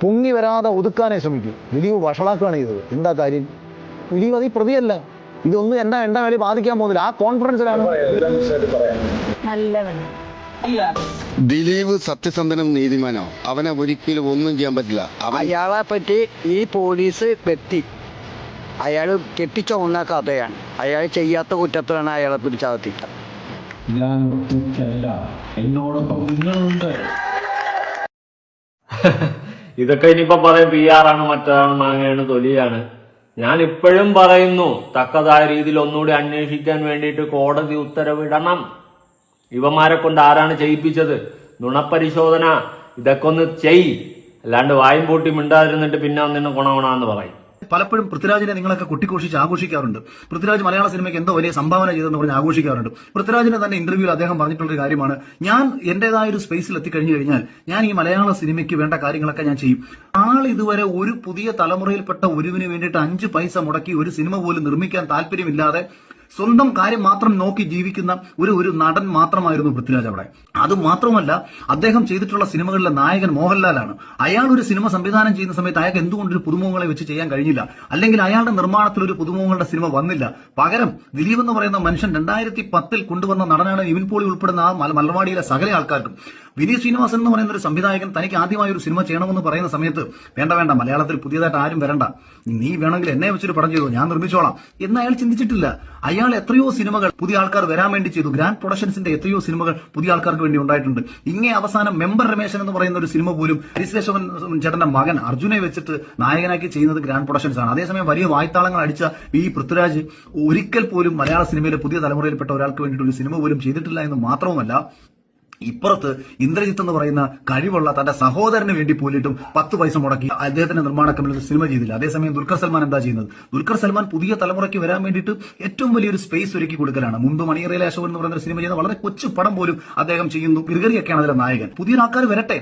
പൊങ്ങി വരാതെ ഒതുക്കാനേ ശ്രമിക്കും. ദിലീപ് വഷളാക്കുകയാണ് ചെയ്തത്. എന്താ കാര്യം? ദിലീപ് അത് ഈ പ്രതിയല്ല. ഇതൊന്നും എന്റെ മേലെ ബാധിക്കാൻ പോകുന്നില്ല. ആ കോൺഫിഡൻസിലാണ്. ദിലീപ് സത്യസന്ധനും നീതിമാനോ? അവനെ ഒരിക്കലും ഒന്നും ചെയ്യാൻ പറ്റില്ല. അയാളെ പറ്റി ഈ പോലീസ് വ്യക്തി അയാൾ കെട്ടിച്ചോന്ന കഥയാണ്. അയാൾ ചെയ്യാത്ത കുറ്റത്തിലാണ് അയാളെ പിടിച്ചകത്തിക്കുക. ഇതൊക്കെ ഇനിയിപ്പോ പറയും PR ആണ്, മറ്റതാണ്, മാങ്ങയാണ്, തൊലിയാണ്. ഞാൻ ഇപ്പോഴും പറയുന്നു, തക്കതായ രീതിയിൽ ഒന്നുകൂടി അന്വേഷിക്കാൻ വേണ്ടിയിട്ട് കോടതി ഉത്തരവിടണം. ഇവന്മാരെ കൊണ്ട് ആരാണ് ചെയ്യിപ്പിച്ചത്? നുണപരിശോധന ഇതൊക്കെ ഒന്ന് അല്ലാണ്ട് വായും പൂട്ടി മിണ്ടാതിരുന്നിട്ട് പിന്നെ ഒന്നിന് ഗുണഗുണമെന്ന് പറയും. പലപ്പോഴും പൃഥ്വിരാജിനെ നിങ്ങളൊക്കെ കൊട്ടിഘോഷിച്ച് ആഘോഷിക്കാറുണ്ട്. പൃഥ്വിരാജ് മലയാള സിനിമയ്ക്ക് എന്തോ വലിയ സംഭാവന ചെയ്തെന്ന് പറഞ്ഞ് ആഘോഷിക്കാറുണ്ട്. പൃഥ്വിരാജിന്റെ തന്നെ ഇന്റർവ്യൂവിൽ അദ്ദേഹം പറഞ്ഞിട്ടുള്ള കാര്യമാണ്, ഞാൻ എന്റേതായ ഒരു സ്പേസിൽ എത്തിക്കഴിഞ്ഞു കഴിഞ്ഞാൽ ഞാൻ ഈ മലയാള സിനിമയ്ക്ക് വേണ്ട കാര്യങ്ങളൊക്കെ ഞാൻ ചെയ്യും. ആൾ ഇതുവരെ ഒരു പുതിയ തലമുറയിൽപ്പെട്ട ഒരുവിന് വേണ്ടിയിട്ട് 5 പൈസ മുടക്കി ഒരു സിനിമ പോലും നിർമ്മിക്കാൻ താല്പര്യമില്ലാതെ സ്വന്തം കാര്യം മാത്രം നോക്കി ജീവിക്കുന്ന ഒരു നടൻ മാത്രമായിരുന്നു പൃഥ്വിരാജ് അവിടെ. അതുമാത്രമല്ല, അദ്ദേഹം ചെയ്തിട്ടുള്ള സിനിമകളിലെ നായകൻ മോഹൻലാലാണ്. അയാൾ ഒരു സിനിമ സംവിധാനം ചെയ്യുന്ന സമയത്ത് അയാൾക്ക് എന്തുകൊണ്ട് ഒരു പുതുമുഖങ്ങളെ വെച്ച് ചെയ്യാൻ കഴിഞ്ഞില്ല? അല്ലെങ്കിൽ അയാളുടെ നിർമ്മാണത്തിൽ ഒരു പുതുമുഖങ്ങളുടെ സിനിമ വന്നില്ല. പകരം ദിലീപ് എന്ന് പറയുന്ന മനുഷ്യൻ 2010 കൊണ്ടുവന്ന നടനാണ് നിവിൻ പോളി ഉൾപ്പെടുന്ന ആ മലർവാടിയിലെ സകല ആൾക്കാർക്കും. വിനീത് ശ്രീനിവാസൻ എന്ന് പറയുന്ന ഒരു സംവിധായകൻ തനിക്ക് ആദ്യമായി ഒരു സിനിമ ചെയ്യണമെന്ന് പറയുന്ന സമയത്ത് വേണ്ട മലയാളത്തിൽ പുതിയതായിട്ട് ആരും വരണ്ട, നീ വേണമെങ്കിൽ എന്നെ വെച്ചൊരു പടം ചെയ്തു, ഞാൻ നിർമ്മിച്ചോളാം എന്ന് അയാൾ ചിന്തിച്ചിട്ടില്ല. അയാൾ എത്രയോ സിനിമകൾ പുതിയ ആൾക്കാർ വരാൻ വേണ്ടി ചെയ്തു. ഗ്രാൻഡ് പ്രൊഡക്ഷൻസിന്റെ എത്രയോ സിനിമകൾ പുതിയ ആൾക്കാർക്ക് വേണ്ടി ഉണ്ടായിട്ടുണ്ട്. ഇങ്ങനെ അവസാനം മെമ്പർ രമേശൻ എന്ന് പറയുന്ന ഒരു സിനിമ പോലും ഹരിശേഷവൻ ചേട്ടന്റെ മകൻ അർജുനെ വെച്ചിട്ട് നായകനാക്കി ചെയ്യുന്നത് ഗ്രാൻഡ് പ്രൊഡക്ഷൻസ് ആണ്. അതേസമയം വലിയ വായ്ത്താളങ്ങൾ അടിച്ച ഈ പൃഥ്വിരാജ് ഒരിക്കൽ പോലും മലയാള സിനിമയിലെ പുതിയ തലമുറയിൽപ്പെട്ട ഒരാൾക്ക് വേണ്ടിയിട്ട് ഒരു സിനിമ പോലും ചെയ്തിട്ടില്ല എന്ന് മാത്രവുമല്ല, ഇപ്പുറത്ത് ഇന്ദ്രജിത്ത് എന്ന് പറയുന്ന കഴിവുള്ള തന്റെ സഹോദരന് വേണ്ടി പോലിട്ടും 10 പൈസ മുടക്കി അദ്ദേഹത്തിന്റെ നിർമ്മാണ കമ്പനിയിൽ സിനിമ ചെയ്തില്ല. അതേസമയം ദുൽഖർ സൽമാൻ എന്താ ചെയ്യുന്നത്? ദുൽഖർ സൽമാൻ പുതിയ തലമുറയ്ക്ക് വരാൻ വേണ്ടിയിട്ട് ഏറ്റവും വലിയൊരു സ്പേസ് ഒരുക്കി കൊടുക്കലാണ്. മുമ്പ് മണിയറയിലെ അശോകൻ എന്ന് പറയുന്ന സിനിമ ചെയ്യുന്ന വളരെ കൊച്ചു പടം പോലും അദ്ദേഹം ചെയ്യുന്നു. ഗിർഗറിയൊക്കെയാണ് അതിലെ നായകൻ. പുതിയ ആൾക്കാർ വരട്ടെ.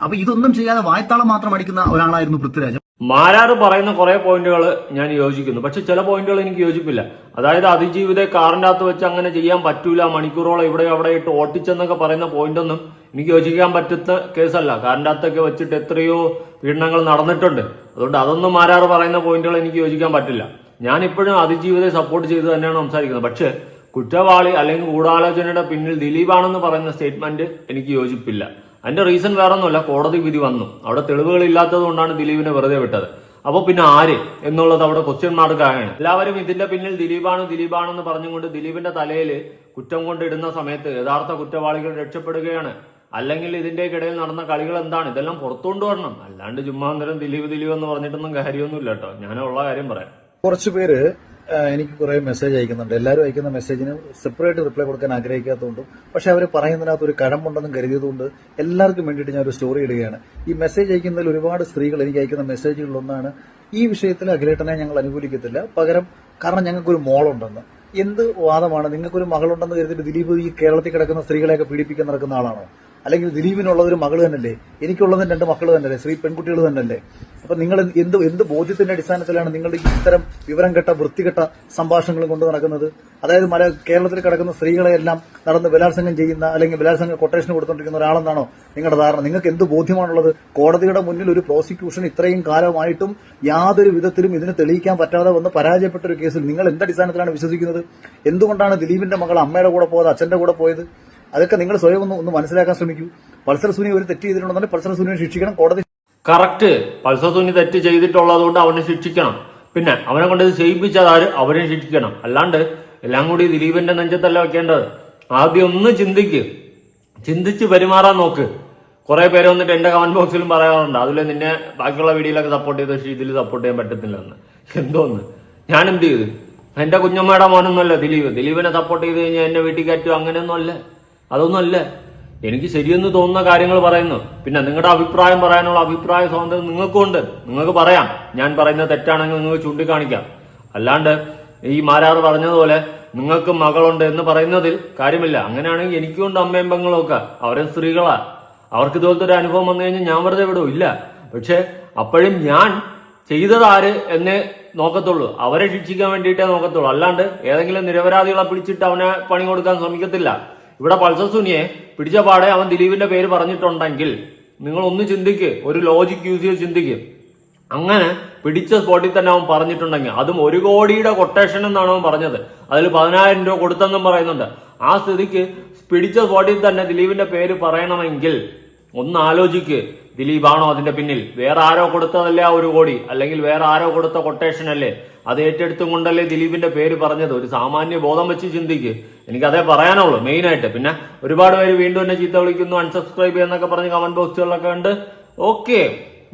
അപ്പൊ ഇതൊന്നും ചെയ്യാതെ വായ്ത്താളം മാത്രം അടിക്കുന്ന ഒരാളായിരുന്നു പൃഥ്വിരാജ്. മാരാറ് പറയുന്ന കുറെ പോയിന്റുകൾ ഞാൻ യോജിക്കുന്നു. പക്ഷെ ചില പോയിന്റുകൾ എനിക്ക് യോജിപ്പില്ല. അതായത് അതിജീവിതയെ കാറിന്റെ അകത്ത് വെച്ച് അങ്ങനെ ചെയ്യാൻ പറ്റൂല, മണിക്കൂറോളം ഇവിടെ അവിടെ ഇട്ട് ഓട്ടിച്ചെന്നൊക്കെ പറയുന്ന പോയിന്റൊന്നും എനിക്ക് യോജിക്കാൻ പറ്റുന്ന കേസല്ല. കാറിന്റെ അകത്തൊക്കെ വെച്ചിട്ട് എത്രയോ പീഡനങ്ങൾ നടന്നിട്ടുണ്ട്. അതുകൊണ്ട് അതൊന്നും മാരാറ് പറയുന്ന പോയിന്റുകൾ എനിക്ക് യോജിക്കാൻ പറ്റില്ല. ഞാൻ ഇപ്പോഴും അതിജീവിതയെ സപ്പോർട്ട് ചെയ്ത് തന്നെയാണ് സംസാരിക്കുന്നത്. പക്ഷെ കുറ്റവാളി അല്ലെങ്കിൽ ഗൂഢാലോചനയുടെ പിന്നിൽ ദിലീപാണെന്ന് പറയുന്ന സ്റ്റേറ്റ്മെന്റ് എനിക്ക് യോജിപ്പില്ല. അതിന്റെ റീസൺ വേറെ ഒന്നുമല്ല, കോടതി വിധി വന്നു. അവിടെ തെളിവുകൾ ഇല്ലാത്തത് കൊണ്ടാണ് ദിലീപിനെ വെറുതെ വിട്ടത്. അപ്പൊ പിന്നെ ആര് എന്നുള്ളത് അവിടെ ക്വസ്റ്റ്യൻ മാർക്കാണ്. എല്ലാവരും ഇതിന്റെ പിന്നിൽ ദിലീപാണെന്ന് പറഞ്ഞുകൊണ്ട് ദിലീപിന്റെ തലയിൽ കുറ്റം കൊണ്ടിടുന്ന സമയത്ത് യഥാർത്ഥ കുറ്റവാളികൾ രക്ഷപ്പെടുകയാണ്. അല്ലെങ്കിൽ ഇതിന്റെ ഇടയിൽ നടന്ന കളികൾ എന്താണ്, ഇതെല്ലാം പുറത്തുകൊണ്ട് വരണം. അല്ലാണ്ട് ചുമ്മാന്തരം ദിലീപ് എന്ന് പറഞ്ഞിട്ടൊന്നും കാര്യമൊന്നുമില്ല കേട്ടോ. ഞാനുള്ള കാര്യം പറയാം. കുറച്ചുപേര് എനിക്ക് കുറെ മെസ്സേജ് അയക്കുന്നുണ്ട്. എല്ലാവരും അയക്കുന്ന മെസ്സേജിന് സെപ്പറേറ്റ് റിപ്ലൈ കൊടുക്കാൻ ആഗ്രഹിക്കാത്തതുകൊണ്ടും പക്ഷെ അവർ പറയുന്നതിനകത്ത് ഒരു കഴമ്പുണ്ടെന്നും കരുതിയതുകൊണ്ട് എല്ലാവർക്കും വേണ്ടിയിട്ട് ഞാൻ ഒരു സ്റ്റോറി ഇടുകയാണ്. ഈ മെസ്സേജ് അയക്കുന്നതിൽ ഒരുപാട് സ്ത്രീകൾ എനിക്ക് അയക്കുന്ന മെസ്സേജുകളിലൊന്നാണ്, ഈ വിഷയത്തിൽ അഖിലേട്ടനെ ഞങ്ങൾ അനുകൂലിക്കത്തില്ല, പകരം കാരണം ഞങ്ങൾക്കൊരു മോളുണ്ടെന്ന്. എന്ത് വാദമാണ്? നിങ്ങൾക്കൊരു മകളുണ്ടെന്ന് കരുതിയിട്ട് ദിലീപ് ഈ കേരളത്തിൽ കിടക്കുന്ന സ്ത്രീകളെയൊക്കെ പീഡിപ്പിക്കാൻ നടക്കുന്ന ആളാണോ? അല്ലെങ്കിൽ ദിലീപിനുള്ളത് ഒരു മകള് തന്നെയല്ലേ, എനിക്കുള്ളത് 2 മക്കൾ തന്നെയല്ലേ, സ്ത്രീ പെൺകുട്ടികൾ തന്നെയല്ലേ? അപ്പൊ നിങ്ങൾ എന്ത് ബോധ്യത്തിന്റെ അടിസ്ഥാനത്തിലാണ് നിങ്ങൾ ഇത്തരം വിവരം കെട്ട വൃത്തികെട്ട സംഭാഷണങ്ങൾ കൊണ്ട് നടക്കുന്നത്? അതായത് കേരളത്തിൽ കിടക്കുന്ന സ്ത്രീകളെയെല്ലാം നടന്ന് ബലാത്സംഗം ചെയ്യുന്ന അല്ലെങ്കിൽ ബലാത്സംഗ കൊട്ടേഷൻ കൊടുത്തോണ്ടിരിക്കുന്ന ഒരാളെന്നാണോ നിങ്ങളുടെ ധാരണ? നിങ്ങൾക്ക് എന്ത് ബോധ്യമാണുള്ളത്? കോടതിയുടെ മുന്നിൽ ഒരു പ്രോസിക്യൂഷൻ ഇത്രയും കാലമായിട്ടും യാതൊരു വിധത്തിലും ഇതിന് തെളിയിക്കാൻ പറ്റാതെ വന്ന് പരാജയപ്പെട്ട ഒരു കേസിൽ നിങ്ങൾ എന്തടിസ്ഥാനത്തിലാണ് വിശ്വസിക്കുന്നത്? എന്തുകൊണ്ടാണ് ദിലീപിന്റെ മകൾ അമ്മയുടെ കൂടെ പോയത്, അച്ഛന്റെ കൂടെ പോയത്? അതൊക്കെ നിങ്ങൾ സ്വയം ഒന്ന് മനസ്സിലാക്കാൻ ശ്രമിക്കൂ. പൾസർ സുനി ഒരു തെറ്റ് ചെയ്തിട്ടുണ്ടെങ്കിൽ പൾസർ സുനിയെ ശിക്ഷിക്കണം. കോടതി കറക്റ്റ്, പൾസർ സുനി തെറ്റ് ചെയ്തിട്ടുള്ളത് കൊണ്ട് അവനെ ശിക്ഷിക്കണം. പിന്നെ അവനെ കൊണ്ട് ഇത് ചെയ്യിപ്പിച്ചതാര്, അവനെ ശിക്ഷിക്കണം. അല്ലാണ്ട് എല്ലാം കൂടി ദിലീപിന്റെ നെഞ്ചത്തല്ല വെക്കേണ്ടത്. ആദ്യം ഒന്ന് ചിന്തിച്ച് പെരുമാറാൻ നോക്ക്. കുറെ പേര് വന്നിട്ട് എന്റെ കമന്റ് ബോക്സിലും പറയാറുണ്ട്, അതിൽ നിന്നെ ബാക്കിയുള്ള വീഡിയോയിലൊക്കെ സപ്പോർട്ട് ചെയ്ത പക്ഷേ ഇതിൽ സപ്പോർട്ട് ചെയ്യാൻ പറ്റത്തില്ല എന്ന്. എന്തോന്ന്, ഞാൻ എന്ത് ചെയ്തു? എന്റെ കുഞ്ഞമ്മയുടെ മോനൊന്നുമല്ല ദിലീപിനെ സപ്പോർട്ട് ചെയ്ത് കഴിഞ്ഞാൽ എന്നെ വീട്ടിൽ കയറ്റും, അങ്ങനെയൊന്നും അല്ല. അതൊന്നും അല്ല. എനിക്ക് ശരിയെന്ന് തോന്നുന്ന കാര്യങ്ങൾ പറയുന്നു. പിന്നെ നിങ്ങളുടെ അഭിപ്രായം പറയാനുള്ള അഭിപ്രായ സ്വാതന്ത്ര്യം നിങ്ങൾക്കുണ്ട്. നിങ്ങൾക്ക് പറയാം, ഞാൻ പറയുന്നത് തെറ്റാണെങ്കിൽ നിങ്ങൾക്ക് ചൂണ്ടിക്കാണിക്കാം. അല്ലാണ്ട് ഈ മാരാറ് പറഞ്ഞതുപോലെ നിങ്ങൾക്ക് മകളുണ്ട് എന്ന് പറയുന്നതിൽ കാര്യമില്ല. അങ്ങനെയാണെങ്കിൽ എനിക്കുണ്ട് അമ്മയും പെങ്ങളും ഒക്കെ, അവരെ സ്ത്രീകളാ. അവർക്ക് ഇതുപോലത്തെ ഒരു അനുഭവം വന്നു കഴിഞ്ഞാൽ ഞാൻ വെറുതെ വിടും ഇല്ല. പക്ഷെ അപ്പോഴും ഞാൻ ചെയ്തതാര് എന്നേ നോക്കത്തുള്ളൂ, അവരെ ശിക്ഷിക്കാൻ വേണ്ടിയിട്ടേ നോക്കത്തുള്ളൂ. അല്ലാണ്ട് ഏതെങ്കിലും നിരപരാധികളെ പിടിച്ചിട്ട് അവനെ പണി കൊടുക്കാൻ ശ്രമിക്കത്തില്ല. ഇവിടെ പൾസർ സുനിയെ പിടിച്ച പാടെ അവൻ ദിലീപിന്റെ പേര് പറഞ്ഞിട്ടുണ്ടെങ്കിൽ നിങ്ങൾ ഒന്ന് ചിന്തിക്ക്, ഒരു ലോജിക് യൂസ് ചെയ്ത് ചിന്തിക്ക്. അങ്ങനെ പിടിച്ച സ്പോട്ടിൽ തന്നെ അവൻ പറഞ്ഞിട്ടുണ്ടെങ്കിൽ, അതും 1 കോടിയുടെ കൊട്ടേഷൻ എന്നാണ് അവൻ പറഞ്ഞത്, അതിൽ 10,000 രൂപ കൊടുത്തെന്നും പറയുന്നുണ്ട്. ആ സ്ഥിതിക്ക് പിടിച്ച സ്പോട്ടിൽ തന്നെ ദിലീപിന്റെ പേര് പറയണമെങ്കിൽ ഒന്ന് ആലോചിക്ക്, ദിലീപാണോ അതിന്റെ പിന്നിൽ? വേറെ ആരോ കൊടുത്തതല്ലേ ആ 1 കോടി, അല്ലെങ്കിൽ വേറെ ആരോ കൊടുത്ത കൊട്ടേഷൻ അല്ലേ? അത് ഏറ്റെടുത്തും കൊണ്ടല്ലേ ദിലീപിന്റെ പേര് പറഞ്ഞത്? ഒരു സാമാന്യ ബോധം വെച്ച് ചിന്തിക്ക്. എനിക്കതേ പറയാനുള്ളൂ മെയിനായിട്ട്. പിന്നെ ഒരുപാട് പേര് വീണ്ടും എന്നെ ചീത്ത വിളിക്കുന്നു, അൺസബ്സ്ക്രൈബ് ചെയ്യുന്നൊക്കെ പറഞ്ഞ് കമന്റ് ബോക്സുകളിലൊക്കെ ഉണ്ട്. ഓക്കെ,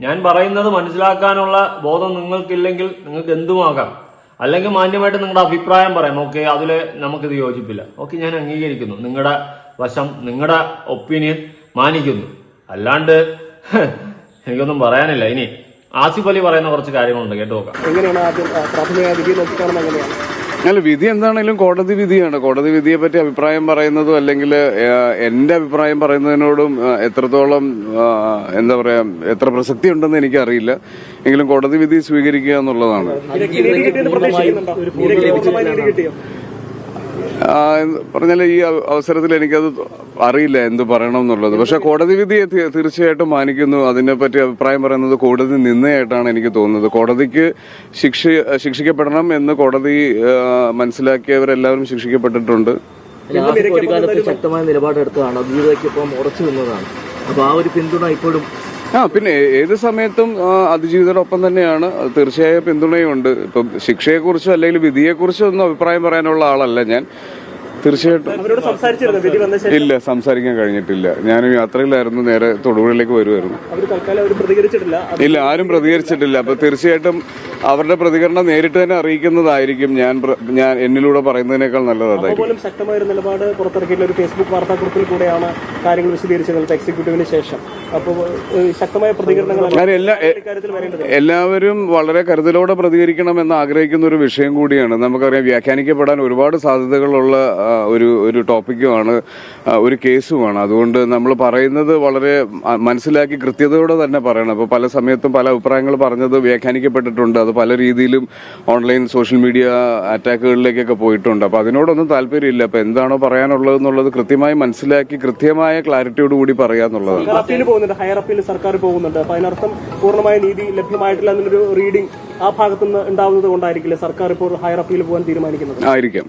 ഞാൻ പറയുന്നത് മനസ്സിലാക്കാനുള്ള ബോധം നിങ്ങൾക്കില്ലെങ്കിൽ നിങ്ങൾക്ക് എന്തുമാകാം. അല്ലെങ്കിൽ മാന്യമായിട്ട് നിങ്ങളുടെ അഭിപ്രായം പറയാം. ഓക്കെ, അതില് നമുക്കിത് യോജിപ്പില്ല. ഓക്കെ, ഞാൻ അംഗീകരിക്കുന്നു, നിങ്ങളുടെ വശം, നിങ്ങളുടെ ഒപ്പീനിയൻ മാനിക്കുന്നു. അല്ലാണ്ട് എനിക്കൊന്നും പറയാനില്ല. ഇനി ആസിഫ് അലി പറയുന്ന കുറച്ച് കാര്യങ്ങളുണ്ട്, കേട്ടു നോക്കാം. എങ്ങനെയാണ് ആദ്യം പ്രാഥമിക വിധി നോക്കിക്കാണുന്നത്? എങ്ങനെയാണ്? അല്ല, വിധി എന്താണെങ്കിലും കോടതി വിധിയാണ്. കോടതി വിധിയെ പറ്റി അഭിപ്രായം പറയുന്നതും അല്ലെങ്കിൽ എന്റെ അഭിപ്രായം പറയുന്നതിനോടും എത്രത്തോളം എന്താ പറയാ എത്ര പ്രസക്തി ഉണ്ടെന്ന് എനിക്കറിയില്ല. എങ്കിലും കോടതി വിധി സ്വീകരിക്കുക എന്നുള്ളതാണ്. പറഞ്ഞാൽ ഈ അവസരത്തിൽ എനിക്കത് അറിയില്ല എന്ത് പറയണം എന്നുള്ളത്. പക്ഷെ കോടതി വിധിയെ തീർച്ചയായിട്ടും മാനിക്കുന്നു. അതിനെപ്പറ്റി അഭിപ്രായം പറയുന്നത് കോടതി നിന്നയായിട്ടാണ് എനിക്ക് തോന്നുന്നത്. കോടതിക്ക് ശിക്ഷിക്കപ്പെടണം എന്ന് കോടതി മനസ്സിലാക്കിയവരെല്ലാവരും ശിക്ഷിക്കപ്പെട്ടിട്ടുണ്ട്. ഒരു കാലത്ത് ശക്തമായ നിലപാടെടുത്തതാണ്, ജീവിതയ്ക്കൊപ്പം ഉറച്ചു നിന്നതാണ്. അപ്പൊ ആ ഒരു പിന്തുണ ഇപ്പോഴും പിന്നെ ഏത് സമയത്തും അതിജീവിതരോടൊപ്പം തന്നെയാണ്. തീർച്ചയായും പിന്തുണയുണ്ട്. ഇപ്പം ശിക്ഷയെക്കുറിച്ചോ അല്ലെങ്കിൽ വിധിയെക്കുറിച്ചോ ഒന്നും അഭിപ്രായം പറയാനുള്ള ആളല്ല ഞാൻ. തീർച്ചയായിട്ടും ഇല്ല, സംസാരിക്കാൻ കഴിഞ്ഞിട്ടില്ല. ഞാനും യാത്രയിലായിരുന്നു, നേരെ തൊടുപുഴയിലേക്ക് വരുമായിരുന്നു. ഇല്ല, ആരും പ്രതികരിച്ചിട്ടില്ല. അപ്പൊ തീർച്ചയായിട്ടും അവരുടെ പ്രതികരണം നേരിട്ട് തന്നെ അറിയിക്കുന്നതായിരിക്കും. ഞാൻ എന്നിലൂടെ പറയുന്നതിനേക്കാൾ നല്ലത് അതായിരിക്കും. ശക്തമായ ഒരു നിലപാട് പുറത്തിറക്കിയിട്ടുള്ള ഒരു ഫേസ്ബുക്ക് വാർത്താക്കുറിപ്പിൽ കൂടെയാണ് കാര്യങ്ങൾ വിശദീകരിച്ചത് എക്സിക്യൂട്ടീവിന് ശേഷം. അപ്പോൾ ശക്തമായ പ്രതികരണങ്ങൾ എല്ലാവരും വളരെ കരുതലോടെ പ്രതികരിക്കണമെന്ന് ആഗ്രഹിക്കുന്ന ഒരു വിഷയം കൂടിയാണ്. നമുക്കറിയാം, വ്യാഖ്യാനിക്കപ്പെടാൻ ഒരുപാട് സാധ്യതകളുള്ള ഒരു ടോപ്പിക്കുമാണ്, ഒരു കേസുമാണ്. അതുകൊണ്ട് നമ്മൾ പറയുന്നത് വളരെ മനസ്സിലാക്കി കൃത്യതയോടെ തന്നെ പറയണം. അപ്പോൾ പല സമയത്തും പല അഭിപ്രായങ്ങൾ പറഞ്ഞത് വ്യാഖ്യാനിക്കപ്പെട്ടിട്ടുണ്ട്. അത് പല രീതിയിലും ഓൺലൈൻ സോഷ്യൽ മീഡിയ അറ്റാക്കുകളിലേക്കൊക്കെ പോയിട്ടുണ്ട്. അപ്പോൾ അതിനോടൊന്നും താല്പര്യമില്ല. അപ്പോൾ എന്താണോ പറയാനുള്ളത് എന്നുള്ളത് കൃത്യമായി മനസ്സിലാക്കി കൃത്യമായ ക്ലാരിറ്റിയോടുകൂടി പറയാന്നുള്ളതാണ്. ഹയർ അപ്പീൽ സർക്കാർ പോകുന്നുണ്ട്. അപ്പൊ അതിനർത്ഥം പൂർണ്ണമായ നീതി ലഭ്യമായിട്ടില്ല എന്നൊരു റീഡിംഗ് ആ ഭാഗത്തുനിന്ന് ഉണ്ടാവുന്നത് കൊണ്ടായിരിക്കില്ല സർക്കാർ ഇപ്പോൾ ഹയർ അപ്പീൽ പോകാൻ തീരുമാനിക്കുന്നത്? ആയിരിക്കാം.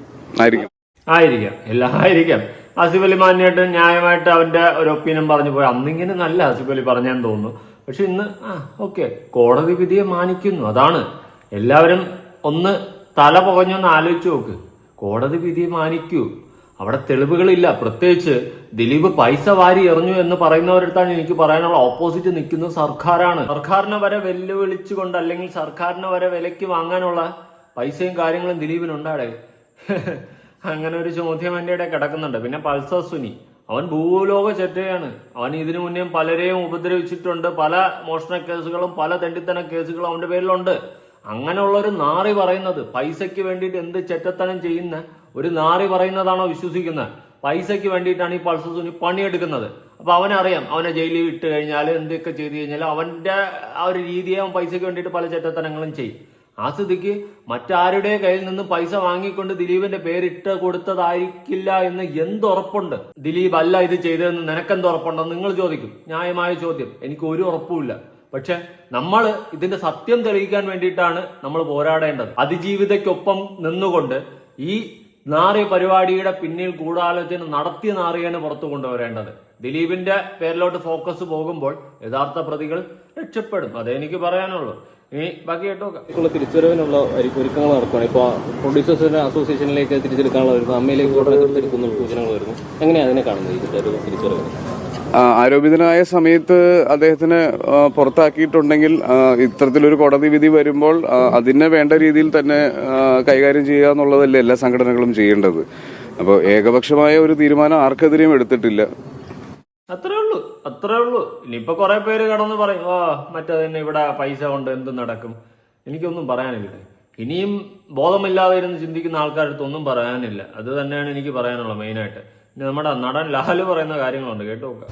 എല്ലാം ആയിരിക്കാം. ആസിഫ് അലി മാന്യമായിട്ട് ന്യായമായിട്ട് അവന്റെ ഒരു ഒപ്പീനിയൻ പറഞ്ഞു പോയി. അന്നിങ്ങനെ നല്ല ആസിഫ് അലി പറഞ്ഞെന്ന് തോന്നുന്നു. പക്ഷെ ഇന്ന് ഓക്കെ, കോടതി വിധിയെ മാനിക്കുന്നു. അതാണ് എല്ലാവരും ഒന്ന് തല പുകഞ്ഞൊന്ന് ആലോചിച്ച് നോക്ക്. കോടതി വിധിയെ മാനിക്കൂ. അവിടെ തെളിവുകളില്ല. പ്രത്യേകിച്ച് ദിലീപ് പൈസ വാരി എറിഞ്ഞു എന്ന് പറയുന്നവരടുത്താണ് എനിക്ക് പറയാനുള്ള ഓപ്പോസിറ്റ് നിൽക്കുന്നത് സർക്കാരാണ്. സർക്കാരിനെ വരെ വെല്ലുവിളിച്ചുകൊണ്ട് അല്ലെങ്കിൽ സർക്കാരിനെ വരെ വിലയ്ക്ക് വാങ്ങാനുള്ള പൈസയും കാര്യങ്ങളും ദിലീപിനുണ്ടാടെ. അങ്ങനെ ഒരു ചോദ്യം എൻ്റെ ഇടയിൽ കിടക്കുന്നുണ്ട്. പിന്നെ പൾസർ സുനി, അവൻ ഭൂലോക ചെറ്റയാണ്. അവൻ ഇതിനു മുന്നേ പലരെയും ഉപദ്രവിച്ചിട്ടുണ്ട്. പല മോഷണ കേസുകളും പല തെണ്ടിത്തന കേസുകളും അവന്റെ പേരിലുണ്ട്. അങ്ങനെയുള്ള ഒരു നാറി പറയുന്നത്, പൈസയ്ക്ക് വേണ്ടിയിട്ട് എന്ത് ചെറ്റത്തനം ചെയ്യുന്ന ഒരു നാറി പറയുന്നതാണോ വിശ്വസിക്കുന്നത്? പൈസയ്ക്ക് വേണ്ടിയിട്ടാണ് ഈ പൾസർ സുനി പണിയെടുക്കുന്നത്. അപ്പൊ അവനറിയാം അവനെ ജയിലിൽ ഇട്ട് കഴിഞ്ഞാൽ എന്തൊക്കെ ചെയ്തു കഴിഞ്ഞാൽ അവന്റെ ആ ഒരു രീതിയെ അവൻ പൈസയ്ക്ക് വേണ്ടിയിട്ട് പല ചെറ്റത്തനങ്ങളും ചെയ്യും. ആ സ്ഥിതിക്ക് മറ്റാരുടെ കയ്യിൽ നിന്ന് പൈസ വാങ്ങിക്കൊണ്ട് ദിലീപിന്റെ പേരിട്ട് കൊടുത്തതായിരിക്കില്ല എന്ന് എന്തുറപ്പുണ്ട്? ദിലീപ് അല്ല ഇത് ചെയ്തതെന്ന് നിനക്കെന്ത് ഉറപ്പുണ്ടെന്ന് നിങ്ങൾ ചോദിക്കും. ന്യായമായ ചോദ്യം. എനിക്ക് ഒരു ഉറപ്പുമില്ല. പക്ഷെ നമ്മൾ ഇതിന്റെ സത്യം തെളിയിക്കാൻ വേണ്ടിയിട്ടാണ് നമ്മൾ പോരാടേണ്ടത്. അതിജീവിതയ്ക്കൊപ്പം നിന്നുകൊണ്ട് ഈ നാറിയ പരിപാടിയുടെ പിന്നിൽ ഗൂഢാലോചന നടത്തിയ നാറിയാണ് പുറത്തു കൊണ്ടുവരേണ്ടത്. ദിലീപിന്റെ പേരിലോട്ട് ഫോക്കസ് പോകുമ്പോൾ യഥാർത്ഥ പ്രതികൾ രക്ഷപ്പെടും. അതേ എനിക്ക് പറയാനുള്ളൂ. ഇനി ബാക്കി കേട്ടോ. തിരിച്ചറിവിനുള്ള ഒരുക്കങ്ങൾ നടക്കുകയാണ്. ഇപ്പോൾ പ്രൊഡ്യൂസേഴ്സിന്റെ അസോസിയേഷനിലേക്ക് തിരിച്ചെടുക്കാനുള്ള വരുന്നു, അമ്മയിലേക്ക് തിരിക്കുന്ന സൂചനകൾ വരുന്നു. എങ്ങനെയാണ് അതിനെ കാണുന്നത് ഇതിന്റെ ഒരു തിരിച്ചറിവ്? ആരോപിതനായ സമയത്ത് അദ്ദേഹത്തിന് പുറത്താക്കിയിട്ടുണ്ടെങ്കിൽ ഇത്തരത്തിലൊരു കോടതി വിധി വരുമ്പോൾ അതിനെ വേണ്ട രീതിയിൽ തന്നെ കൈകാര്യം ചെയ്യുക എന്നുള്ളതല്ലേ എല്ലാ സംഘടനകളും ചെയ്യേണ്ടത്. അപ്പോൾ ഏകപക്ഷമായ ഒരു തീരുമാനം ആർക്കെതിരെയും എടുത്തിട്ടില്ല. അത്രേ ഉള്ളൂ. ഇനിയിപ്പോ കുറെ പേര് കടന്ന് പറയും, മറ്റേ തന്നെ ഇവിടെ പൈസ കൊണ്ട് എന്ത് നടക്കും. എനിക്കൊന്നും പറയാനില്ല. ഇനിയും ബോധമില്ലാതെ ഇരുന്ന് ചിന്തിക്കുന്ന ആൾക്കാരടുത്ത് ഒന്നും പറയാനില്ല. അത് തന്നെയാണ് എനിക്ക് പറയാനുള്ളത് മെയിനായിട്ട്. ഇനി നമ്മുടെ നടൻ ലാല് പറയുന്ന കാര്യങ്ങളുണ്ട്, കേട്ടു നോക്കാം.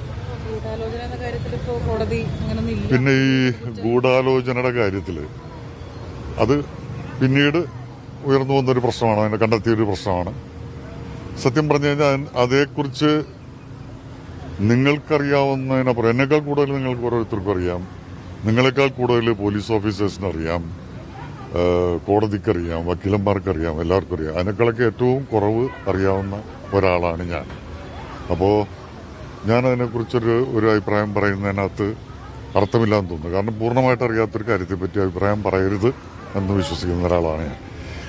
പിന്നെ ഈ ഗൂഢാലോചനയുടെ കാര്യത്തില് അത് പിന്നീട് ഉയർന്നു വന്നൊരു പ്രശ്നമാണ്, അതിനെ കണ്ടെത്തിയൊരു പ്രശ്നമാണ്. സത്യം പറഞ്ഞു കഴിഞ്ഞാൽ അതേക്കുറിച്ച് നിങ്ങൾക്കറിയാവുന്നതിനപ്പുറം എന്നേക്കാൾ കൂടുതൽ നിങ്ങൾക്ക് ഓരോരുത്തർക്കും അറിയാം. നിങ്ങളെക്കാൾ കൂടുതൽ പോലീസ് ഓഫീസേഴ്സിനറിയാം, കോടതിക്കറിയാം, വക്കീലന്മാർക്കറിയാം, എല്ലാവർക്കും അറിയാം. അതിനേക്കാളൊക്കെ ഏറ്റവും കുറവ് അറിയാവുന്ന ഒരാളാണ് ഞാൻ. അപ്പോൾ ഞാൻ അതിനെക്കുറിച്ചൊരു അഭിപ്രായം പറയുന്നതിനകത്ത് അർത്ഥമില്ലാന്ന് തോന്നുന്നു. കാരണം പൂർണ്ണമായിട്ട് അറിയാത്തൊരു കാര്യത്തെപ്പറ്റി അഭിപ്രായം പറയരുത് എന്ന് വിശ്വസിക്കുന്ന ഒരാളാണ് ഞാൻ.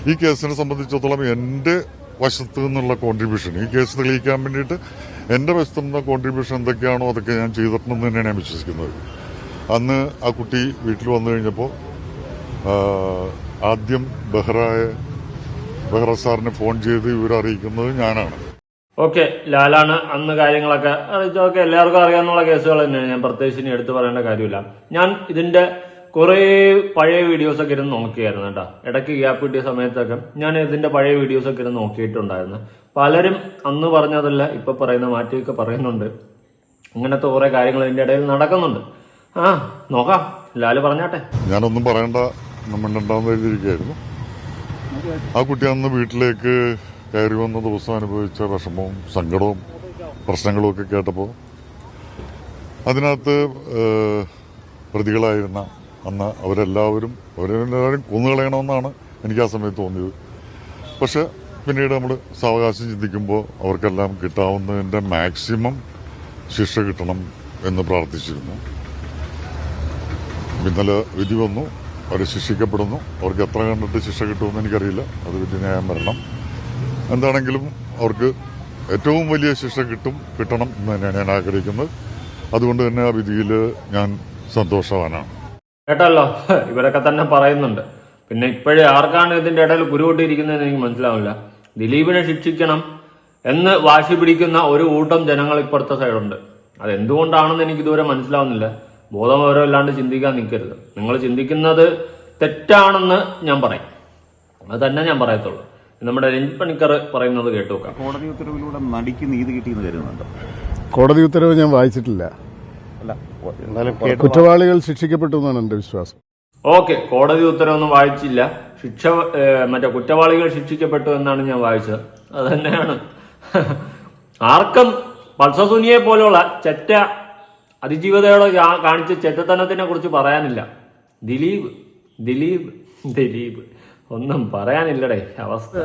ഈ കേസിനെ സംബന്ധിച്ചിടത്തോളം എൻ്റെ വശത്തു നിന്നുള്ള കോൺട്രിബ്യൂഷൻ, ഈ കേസ് തെളിയിക്കാൻ വേണ്ടിയിട്ട് എൻ്റെ വശത്തു നിന്ന കോൺട്രിബ്യൂഷൻ എന്തൊക്കെയാണോ അതൊക്കെ ഞാൻ ചെയ്തിട്ടുണ്ടെന്ന് തന്നെയാണ് ഞാൻ വിശ്വസിക്കുന്നത്. അന്ന് ആ കുട്ടി വീട്ടിൽ വന്നു കഴിഞ്ഞപ്പോൾ ആദ്യം ബെഹ്റ സാറിനെ ഫോൺ ചെയ്ത് ഇവരെ അറിയിക്കുന്നത് ഞാനാണ്. ഓക്കെ, ലാലാണ് അന്ന് കാര്യങ്ങളൊക്കെ അറിയിച്ചൊക്കെ എല്ലാവർക്കും അറിയാവുന്ന കേസുകൾ തന്നെയാണ്. ഞാൻ പ്രത്യേകിച്ച് ഇനി എടുത്തു പറയേണ്ട കാര്യമില്ല. ഞാൻ ഇതിന്റെ കുറേ പഴയ വീഡിയോസൊക്കെ ഇരുന്ന് നോക്കിയായിരുന്നു കേട്ടോ. ഇടയ്ക്ക് ഗ്യാപ്പ് കിട്ടിയ സമയത്തൊക്കെ ഞാൻ ഇതിന്റെ പഴയ വീഡിയോസൊക്കെ ഇരുന്ന് നോക്കിയിട്ടുണ്ടായിരുന്നു. പലരും അന്ന് പറഞ്ഞതല്ല ഇപ്പൊ പറയുന്ന മാറ്റിയൊക്കെ പറയുന്നുണ്ട്. അങ്ങനത്തെ കുറെ കാര്യങ്ങൾ ഇതിന്റെ ഇടയിൽ നടക്കുന്നുണ്ട്. നോക്കാം, ലാല് പറഞ്ഞാട്ടെ. ഞാനൊന്നും പറയണ്ട, നമ്മളുണ്ടാവുന്ന എഴുതിയിരിക്കുകയായിരുന്നു. ആ കുട്ടി അന്ന് വീട്ടിലേക്ക് കയറി വന്ന ദിവസം അനുഭവിച്ച വിഷമവും സങ്കടവും പ്രശ്നങ്ങളും ഒക്കെ കേട്ടപ്പോൾ അതിനകത്ത് പ്രതികളായിരുന്ന അന്ന് അവരെല്ലാവരും കൊന്നുകളയണമെന്നാണ് എനിക്ക് ആ സമയത്ത് തോന്നിയത്. പക്ഷെ പിന്നീട് നമ്മൾ സാവകാശം ചിന്തിക്കുമ്പോൾ അവർക്കെല്ലാം കിട്ടാവുന്നതിൻ്റെ മാക്സിമം ശിക്ഷ കിട്ടണം എന്ന് പ്രാർത്ഥിച്ചിരുന്നു. ഇന്നലെ വിധി വന്നു, അവർ ശിക്ഷിക്കപ്പെടുന്നു. അവർക്ക് എത്ര കണ്ടിട്ട് ശിക്ഷ കിട്ടുമെന്ന് എനിക്കറിയില്ല, അത് വിധി ന്യായം വരണം. എന്താണെങ്കിലും അവർക്ക് ഏറ്റവും വലിയ ശിക്ഷ കിട്ടണം എന്ന് തന്നെയാണ് ഞാൻ ആഗ്രഹിക്കുന്നത്. അതുകൊണ്ട് തന്നെ ആ വിധിയിൽ ഞാൻ സന്തോഷവാനാണ്. കേട്ടല്ലോ, ഇവരൊക്കെ തന്നെ പറയുന്നുണ്ട്. പിന്നെ ഇപ്പോഴേ ആർക്കാണ് ഇതിന്റെ ഇടയിൽ കുരുകൊണ്ടിരിക്കുന്നതെന്ന് എനിക്ക് മനസ്സിലാവില്ല. ദിലീപിനെ ശിക്ഷിക്കണം എന്ന് വാശി പിടിക്കുന്ന ഒരു കൂട്ടം ജനങ്ങൾ ഇപ്പുറത്തെ സൈഡുണ്ട്. അതെന്തുകൊണ്ടാണെന്ന് എനിക്ക് ഇതുവരെ മനസ്സിലാവുന്നില്ല. ബോധമോരമല്ലാണ്ട് ചിന്തിക്കാൻ നിൽക്കരുത്. നിങ്ങൾ ചിന്തിക്കുന്നത് തെറ്റാണെന്ന് ഞാൻ പറയും, അത് തന്നെ ഞാൻ പറയത്തുള്ളൂ. നമ്മുടെ രഞ്ജിത് പണിക്കർ പറയുന്നത് കേട്ടു നോക്കാം. കോടതി ഉത്തരവിലൂടെ നടിക്ക് നീതി കിട്ടിയെന്ന് കരുതുന്നുണ്ടോ? കോടതി ഉത്തരവ് ഞാൻ വായിച്ചിട്ടില്ല. കുറ്റവാളികൾ ശിക്ഷിക്കപ്പെട്ടു എന്നാണ് എന്റെ വിശ്വാസം. ഓക്കെ, കോടതി ഉത്തരവൊന്നും വായിച്ചില്ല. മറ്റേ കുറ്റവാളികൾ ശിക്ഷിക്കപ്പെട്ടു എന്നാണ് ഞാൻ വായിച്ചത്. അത് തന്നെയാണ്. ആർക്കും പൾസസുനിയെ പോലുള്ള ചെറ്റ അതിജീവിതയോടെ കാണിച്ച ചെറ്റത്തനത്തിനെ കുറിച്ച് പറയാനില്ല. ദിലീപ് ഒന്നും പറയാനില്ലടേ അവസ്ഥ.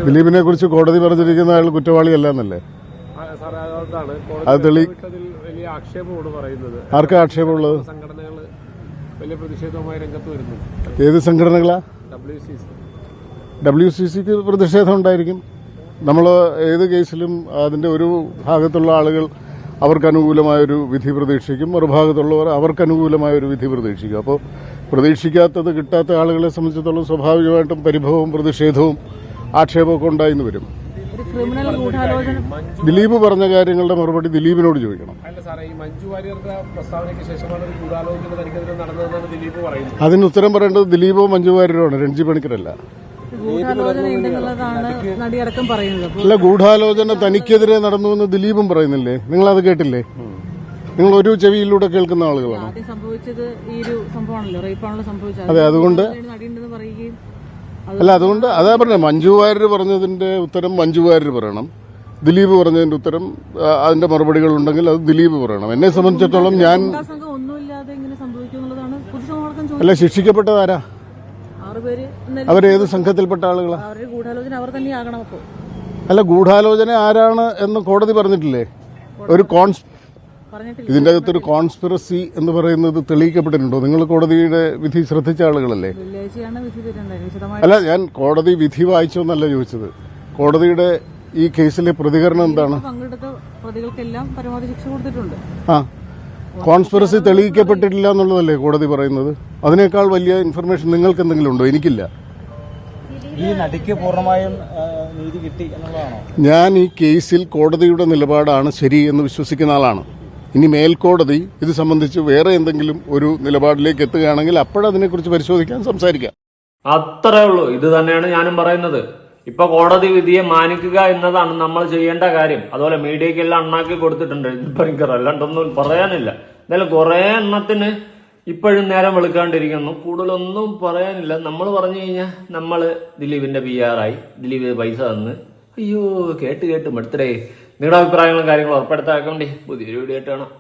ദിലീപിനെ കുറിച്ച് കോടതി പറഞ്ഞിരിക്കുന്ന ആൾ കുറ്റവാളിയല്ല എന്നല്ലേ? അത് വലിയ ആക്ഷേപമാണ് പറയുന്നത്. ആർക്കാ ആക്ഷേപമുള്ളത്? സംഘടനകൾ വലിയ പ്രതിഷേധവുമായി രംഗത്ത് വരുന്നു. ഏത് സംഘടനകളാ? WCCക്ക് പ്രതിഷേധം ഉണ്ടായിരിക്കും. നമ്മൾ ഏത് കേസിലും അതിന്റെ ഒരു ഭാഗത്തുള്ള ആളുകൾ അവർക്ക് അനുകൂലമായൊരു വിധി പ്രതീക്ഷിക്കും, മറുഭാഗത്തുള്ളവർ അവർക്ക് അനുകൂലമായൊരു വിധി പ്രതീക്ഷിക്കും. അപ്പോൾ പ്രതീക്ഷിക്കാത്തത് കിട്ടാത്ത ആളുകളെ സംബന്ധിച്ചിടത്തോളം സ്വാഭാവികമായിട്ടും പരിഭവവും പ്രതിഷേധവും ആക്ഷേപമൊക്കെ ഉണ്ടായിന്ന് വരും. ദിലീപ് പറഞ്ഞ കാര്യങ്ങളുടെ മറുപടി ദിലീപിനോട് ചോദിക്കണം. അതിന് ഉത്തരം പറയേണ്ടത് ദിലീപോ മഞ്ജു വാര്യരോ ആണ്, രഞ്ജി പണിക്കരല്ല. ഗൂഢാലോചന ഉണ്ടെന്നുള്ളതാണ് നടിയടക്കം പറയുന്നത്. അല്ല, ഗൂഢാലോചന തനിക്കെതിരെ നടന്നു എന്ന് ദിലീപും പറയുന്നില്ലേ? നിങ്ങളത് കേട്ടില്ലേ? നിങ്ങൾ ഒരു ചെവിയിലൂടെ കേൾക്കുന്ന ആളുകളാണ്. ആദ്യം സംഭവിച്ചത് ഈ ഒരു സംഭവമാണല്ലോ, റേപ്പാണല്ലോ സംഭവിച്ചത്. അതെ, അതുകൊണ്ട് നടിയുണ്ടെന്ന് പറയുകയും അല്ല, അതുകൊണ്ട് അതാ പറഞ്ഞത്, മഞ്ജു വാര്യർ പറഞ്ഞതിന്റെ ഉത്തരം മഞ്ജു വാര്യർ പറയണം, ദിലീപ് പറഞ്ഞതിന്റെ ഉത്തരം അതിന്റെ മറുപടികൾ ഉണ്ടെങ്കിൽ അത് ദിലീപ് പറയണം. എന്നെ സംബന്ധിച്ചിടത്തോളം ഞാൻ അല്ല, ശിക്ഷിക്കപ്പെട്ടത് ആരാ? അവരേത് സംഘത്തിൽപ്പെട്ട ആളുകളാണ്? അല്ല, ഗൂഢാലോചന ആരാണ് എന്ന് കോടതി പറഞ്ഞിട്ടില്ലേ? ഒരു ഇതിന്റെ അകത്തൊരു കോൺസ്പിറസി എന്ന് പറയുന്നത് തെളിയിക്കപ്പെട്ടിട്ടുണ്ടോ? നിങ്ങൾ കോടതിയുടെ വിധി ശ്രദ്ധിച്ച ആളുകളല്ലേ? അല്ല, ഞാൻ കോടതി വിധി വായിച്ചോന്നല്ല ചോദിച്ചത്. കോടതിയുടെ ഈ കേസിലെ പ്രതികരണം എന്താണ്? പ്രതികൾക്കെല്ലാം പരമാവധി ശിക്ഷ കൊടുത്തിട്ടുണ്ട്. ആ, കോൺസ്പിറസി തെളിയിക്കപ്പെട്ടിട്ടില്ല എന്നുള്ളതല്ലേ കോടതി പറയുന്നത്? അതിനേക്കാൾ വലിയ ഇൻഫർമേഷൻ നിങ്ങൾക്ക് എന്തെങ്കിലും ഉണ്ടോ? എനിക്കില്ല. ഈ നടിക്ക് പൂർണ്ണമായും നീതി കിട്ടി എന്നുള്ളതാണോ? ഞാൻ ഈ കേസിൽ കോടതിയുടെ നിലപാടാണ് ശരി എന്ന് വിശ്വസിക്കുന്ന ആളാണ്. ഇനി മേൽക്കോടതി ഇത് സംബന്ധിച്ച് വേറെ എന്തെങ്കിലും ഒരു നിലപാടിലേക്ക് എത്തുകയാണെങ്കിൽ അപ്പോഴതിനെക്കുറിച്ച് പരിശോധിക്കാൻ സംസാരിക്കാം. അത്രേ ഉള്ളൂ. ഇത് തന്നെയാണ് ഞാനും പറയുന്നത്. ഇപ്പൊ കോടതി വിധിയെ മാനിക്കുക എന്നതാണ് നമ്മൾ ചെയ്യേണ്ട കാര്യം. അതുപോലെ മീഡിയക്കെല്ലാം അണ്ണാക്കി കൊടുത്തിട്ടുണ്ട്. ഇപ്പൊ എനിക്ക് അല്ലാണ്ടൊന്നും പറയാനില്ല. എന്തായാലും കുറെ എണ്ണത്തിന് ഇപ്പോഴും നേരം വെളുക്കാണ്ടിരിക്കുന്നു. കൂടുതലൊന്നും പറയാനില്ല. നമ്മൾ പറഞ്ഞു കഴിഞ്ഞാൽ നമ്മൾ ദിലീപിന്റെ PR ആയി, ദിലീപ് പൈസ തന്ന്, അയ്യോ കേട്ട് മടുത്തരേ. നിങ്ങളുടെ അഭിപ്രായങ്ങളും കാര്യങ്ങളും ഉറപ്പെടുത്താക്കേണ്ടി പുതിയൊരു വീഡിയോ ആയിട്ട് കാണാം.